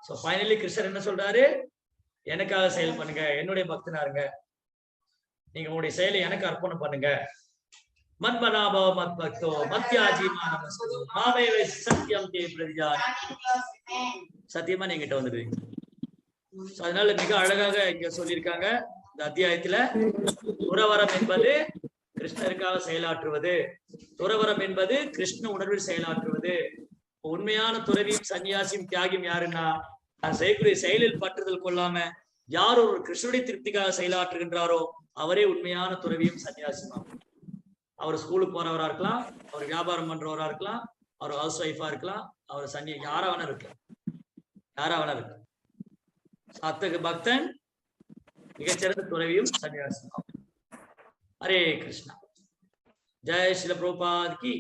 சோ ஃபைனலி கிருஷ்ணர் என்ன சொல்றாரு, எனக்காக செயல் பண்ணுங்க, என்னுடைய பக்தனா இருங்க, நீங்க உங்களுடைய செயலை எனக்கு அர்ப்பணம் பண்ணுங்க. மன்மனாபவ மத் பக்தோ மத்யாஜீமா நமஸ்து மாமேவை சத்தியம் தே பிரதிஜானி. சத்தியமா நீங்க கிட்ட வந்துடுவீங்க. அதனால மிக அழகாக இங்க சொல்லியிருக்காங்க இந்த அத்தியாயத்துல, துறவரம் என்பது கிருஷ்ணருக்காக செயலாற்றுவது, துறவரம் என்பது கிருஷ்ண உணர்வில் செயலாற்றுவது. உண்மையான துறவியும் சன்னியாசியும் தியாகியும் யாருன்னா, நான் செய்யக்கூடிய செயலில் பற்றுதல் கொள்ளாம யார் ஒரு கிருஷ்ணனுடைய திருப்திக்காக செயலாற்றுகின்றாரோ அவரே உண்மையான துறவியும் சன்னியாசியும். அவர் ஸ்கூலுக்கு போறவரா இருக்கலாம், அவர் வியாபாரம் பண்றவரா இருக்கலாம், அவர் ஹவுஸ் ஒய்ஃபா இருக்கலாம், அவர் யாரா வேணா இருக்கலாம், யாரா வேணா இருக்கலாம். அத்தகு பக்தன் மிகச்சிறந்த துறவியும் சன்னியாசியும். ஹரே கிருஷ்ணா. ஜெய் ஸ்ரீல பிரபுபாத் கி.